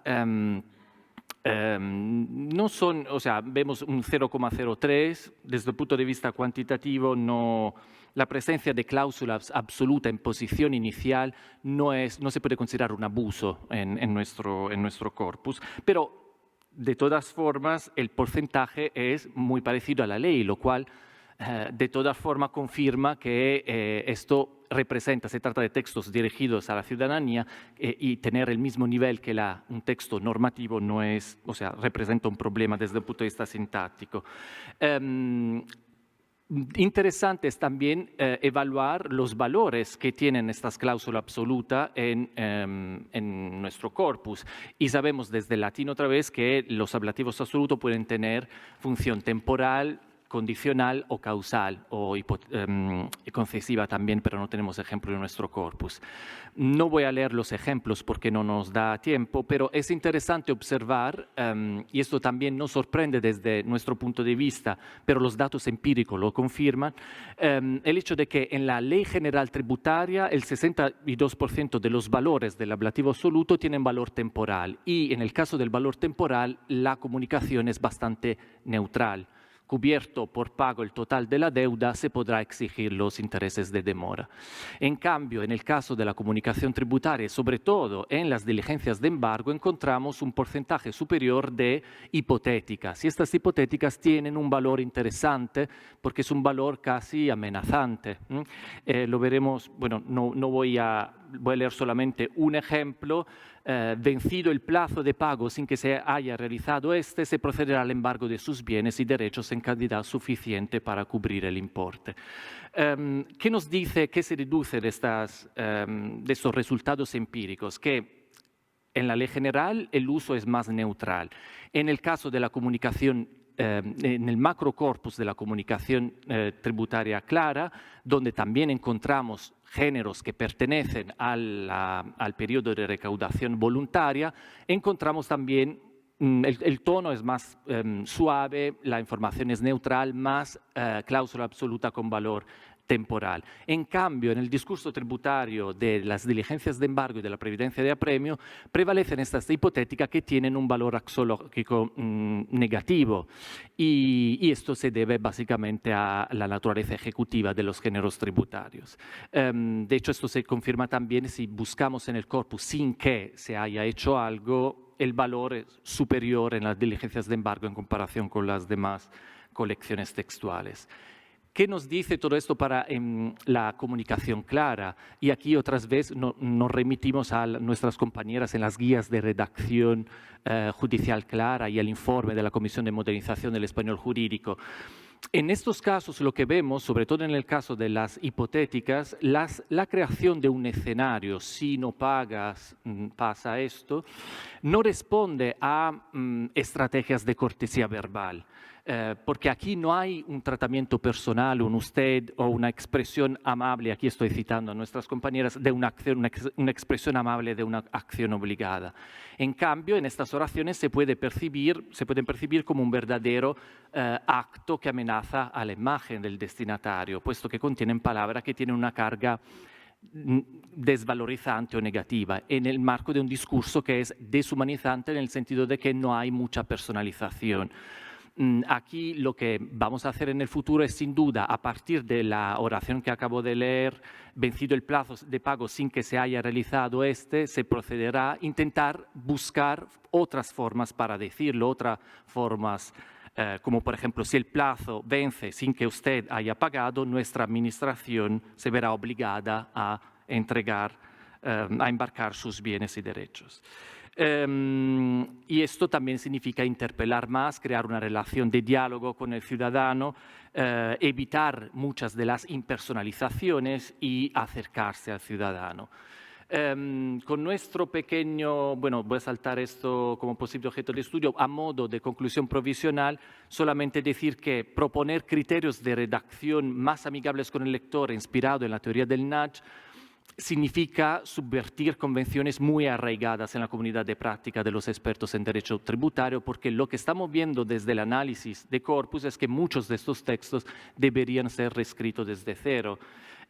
no son, o sea, vemos un 0,03, desde el punto de vista cuantitativo no. La presencia de cláusulas absoluta en posición inicial no se puede considerar un abuso en nuestro corpus, pero de todas formas el porcentaje es muy parecido a la ley, lo cual de todas formas confirma que esto se trata de textos dirigidos a la ciudadanía y tener el mismo nivel que un texto normativo no es, o sea, representa un problema desde el punto de vista sintáctico. Interesante es también evaluar los valores que tienen estas cláusulas absolutas en nuestro corpus. Y sabemos desde el latín otra vez que los ablativos absolutos pueden tener función temporal, condicional o causal, o concesiva también, pero no tenemos ejemplo en nuestro corpus. No voy a leer los ejemplos porque no nos da tiempo, pero es interesante observar, y esto también nos sorprende desde nuestro punto de vista, pero los datos empíricos lo confirman, el hecho de que en la Ley General Tributaria el 62% de los valores del ablativo absoluto tienen valor temporal, y en el caso del valor temporal la comunicación es bastante neutral. Cubierto por pago el total de la deuda, se podrá exigir los intereses de demora. En cambio, en el caso de la comunicación tributaria, sobre todo en las diligencias de embargo, encontramos un porcentaje superior de hipotéticas. Y estas hipotéticas tienen un valor interesante porque es un valor casi amenazante. Lo veremos, bueno, no voy a leer solamente un ejemplo. Vencido el plazo de pago sin que se haya realizado se procederá al embargo de sus bienes y derechos en cantidad suficiente para cubrir el importe. ¿Qué nos dice, qué se deduce de estos resultados empíricos? Que en la ley general el uso es más neutral. En el caso de la comunicación, en el macrocorpus de la comunicación tributaria clara, donde también encontramos géneros que pertenecen al periodo de recaudación voluntaria, encontramos también el tono es más suave, la información es neutral, más cláusula absoluta con valor temporal. En cambio, en el discurso tributario de las diligencias de embargo y de la previdencia de apremio, prevalecen estas hipotéticas que tienen un valor axiológico negativo. Y esto se debe básicamente a la naturaleza ejecutiva de los géneros tributarios. De hecho, esto se confirma también si buscamos en el corpus sin que se haya hecho algo, el valor es superior en las diligencias de embargo en comparación con las demás colecciones textuales. ¿Qué nos dice todo esto para la comunicación clara? Y aquí otras veces nos remitimos a nuestras compañeras en las guías de redacción judicial clara y al informe de la Comisión de Modernización del Español Jurídico. En estos casos lo que vemos, sobre todo en el caso de las hipotéticas, la creación de un escenario, si no pagas, pasa esto, no responde a estrategias de cortesía verbal. Porque aquí no hay un tratamiento personal, un usted o una expresión amable, aquí estoy citando a nuestras compañeras, de una expresión amable de una acción obligada. En cambio, en estas oraciones se pueden percibir como un verdadero acto que amenaza a la imagen del destinatario, puesto que contienen palabras que tienen una carga desvalorizante o negativa, en el marco de un discurso que es deshumanizante en el sentido de que no hay mucha personalización. Aquí lo que vamos a hacer en el futuro es, sin duda, a partir de la oración que acabo de leer, vencido el plazo de pago sin que se haya realizado se procederá a intentar buscar otras formas para decirlo, otras formas, como por ejemplo, si el plazo vence sin que usted haya pagado, nuestra administración se verá obligada a embarcar sus bienes y derechos. Y esto también significa interpelar más, crear una relación de diálogo con el ciudadano, evitar muchas de las impersonalizaciones y acercarse al ciudadano. Con nuestro pequeño, bueno, voy a saltar esto como posible objeto de estudio, a modo de conclusión provisional, solamente decir que proponer criterios de redacción más amigables con el lector, inspirado en la teoría del nudge, significa subvertir convenciones muy arraigadas en la comunidad de práctica de los expertos en derecho tributario, porque lo que estamos viendo desde el análisis de corpus es que muchos de estos textos deberían ser reescritos desde cero.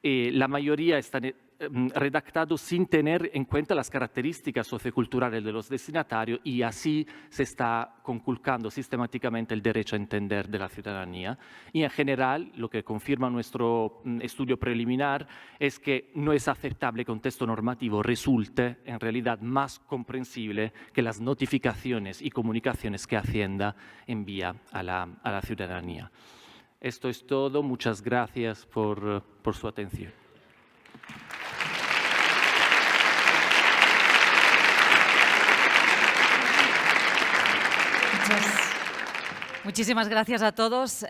La mayoría están redactados sin tener en cuenta las características socioculturales de los destinatarios y así se está conculcando sistemáticamente el derecho a entender de la ciudadanía. Y en general, lo que confirma nuestro estudio preliminar es que no es aceptable que un texto normativo resulte en realidad más comprensible que las notificaciones y comunicaciones que Hacienda envía a la ciudadanía. Esto es todo. Muchas gracias por su atención. Muchísimas gracias a todos.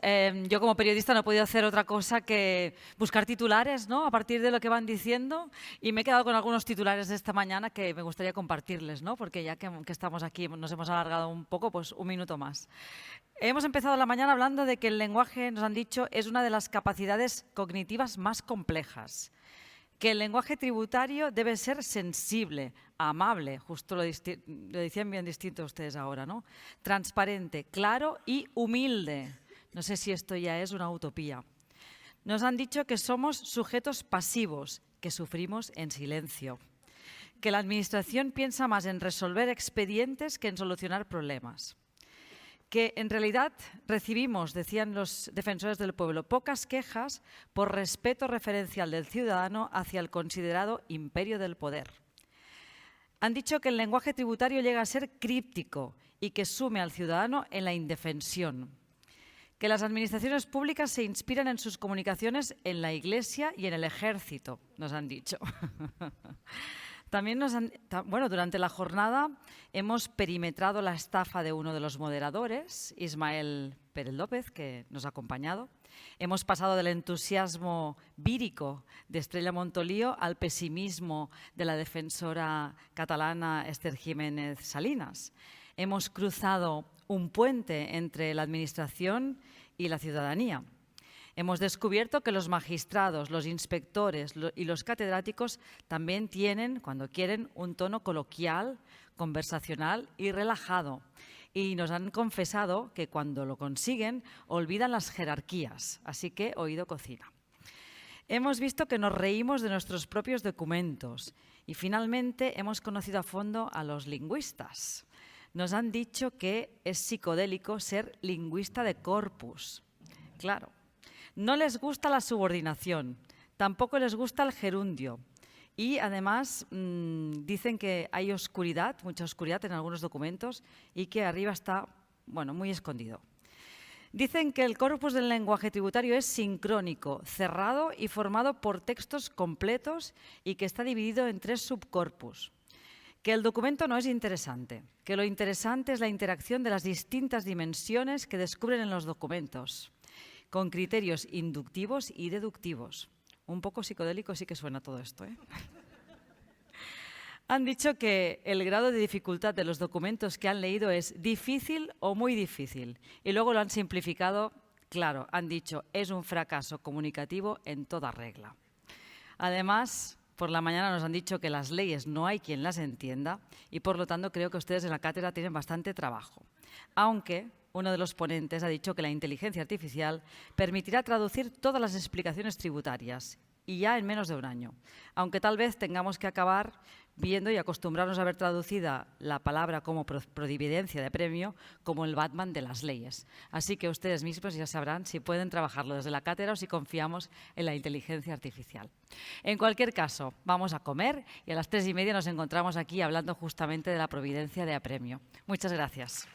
Yo como periodista no he podido hacer otra cosa que buscar titulares, ¿no?, a partir de lo que van diciendo, y me he quedado con algunos titulares de esta mañana que me gustaría compartirles, ¿no?, porque ya que estamos aquí, nos hemos alargado un poco, pues un minuto más. Hemos empezado la mañana hablando de que el lenguaje, nos han dicho, es una de las capacidades cognitivas más complejas, que el lenguaje tributario debe ser sensible, amable, justo lo decían bien distinto ustedes ahora, ¿no?, transparente, claro y humilde. No sé si esto ya es una utopía. Nos han dicho que somos sujetos pasivos, que sufrimos en silencio, que la Administración piensa más en resolver expedientes que en solucionar problemas, que en realidad recibimos, decían los defensores del pueblo, pocas quejas por respeto referencial del ciudadano hacia el considerado imperio del poder. Han dicho que el lenguaje tributario llega a ser críptico y que sume al ciudadano en la indefensión, que las administraciones públicas se inspiran en sus comunicaciones en la Iglesia y en el Ejército, nos han dicho. También durante la jornada hemos perimetrado la estafa de uno de los moderadores, Ismael Pérez López, que nos ha acompañado. Hemos pasado del entusiasmo vírico de Estrella Montolío al pesimismo de la defensora catalana Esther Jiménez Salinas. Hemos cruzado un puente entre la Administración y la ciudadanía. Hemos descubierto que los magistrados, los inspectores y los catedráticos también tienen, cuando quieren, un tono coloquial, conversacional y relajado. Y nos han confesado que cuando lo consiguen olvidan las jerarquías, así que oído cocina. Hemos visto que nos reímos de nuestros propios documentos y finalmente hemos conocido a fondo a los lingüistas. Nos han dicho que es psicodélico ser lingüista de corpus. Claro. No les gusta la subordinación, tampoco les gusta el gerundio y además dicen que hay oscuridad, mucha oscuridad en algunos documentos y que arriba está, muy escondido. Dicen que el corpus del lenguaje tributario es sincrónico, cerrado y formado por textos completos y que está dividido en 3 subcorpus. Que el documento no es interesante, que lo interesante es la interacción de las distintas dimensiones que descubren en los documentos, con criterios inductivos y deductivos. Un poco psicodélico sí que suena todo esto, ¿eh? Han dicho que el grado de dificultad de los documentos que han leído es difícil o muy difícil. Y luego lo han simplificado, claro, han dicho, es un fracaso comunicativo en toda regla. Además, por la mañana nos han dicho que las leyes no hay quien las entienda y por lo tanto creo que ustedes en la cátedra tienen bastante trabajo. Aunque uno de los ponentes ha dicho que la inteligencia artificial permitirá traducir todas las explicaciones tributarias y ya en menos de un año, aunque tal vez tengamos que acabar viendo y acostumbrarnos a ver traducida la palabra como prodividencia de premio como el Batman de las leyes. Así que ustedes mismos ya sabrán si pueden trabajarlo desde la cátedra o si confiamos en la inteligencia artificial. En cualquier caso, vamos a comer y a las 3:30 nos encontramos aquí hablando justamente de la providencia de apremio. Muchas gracias.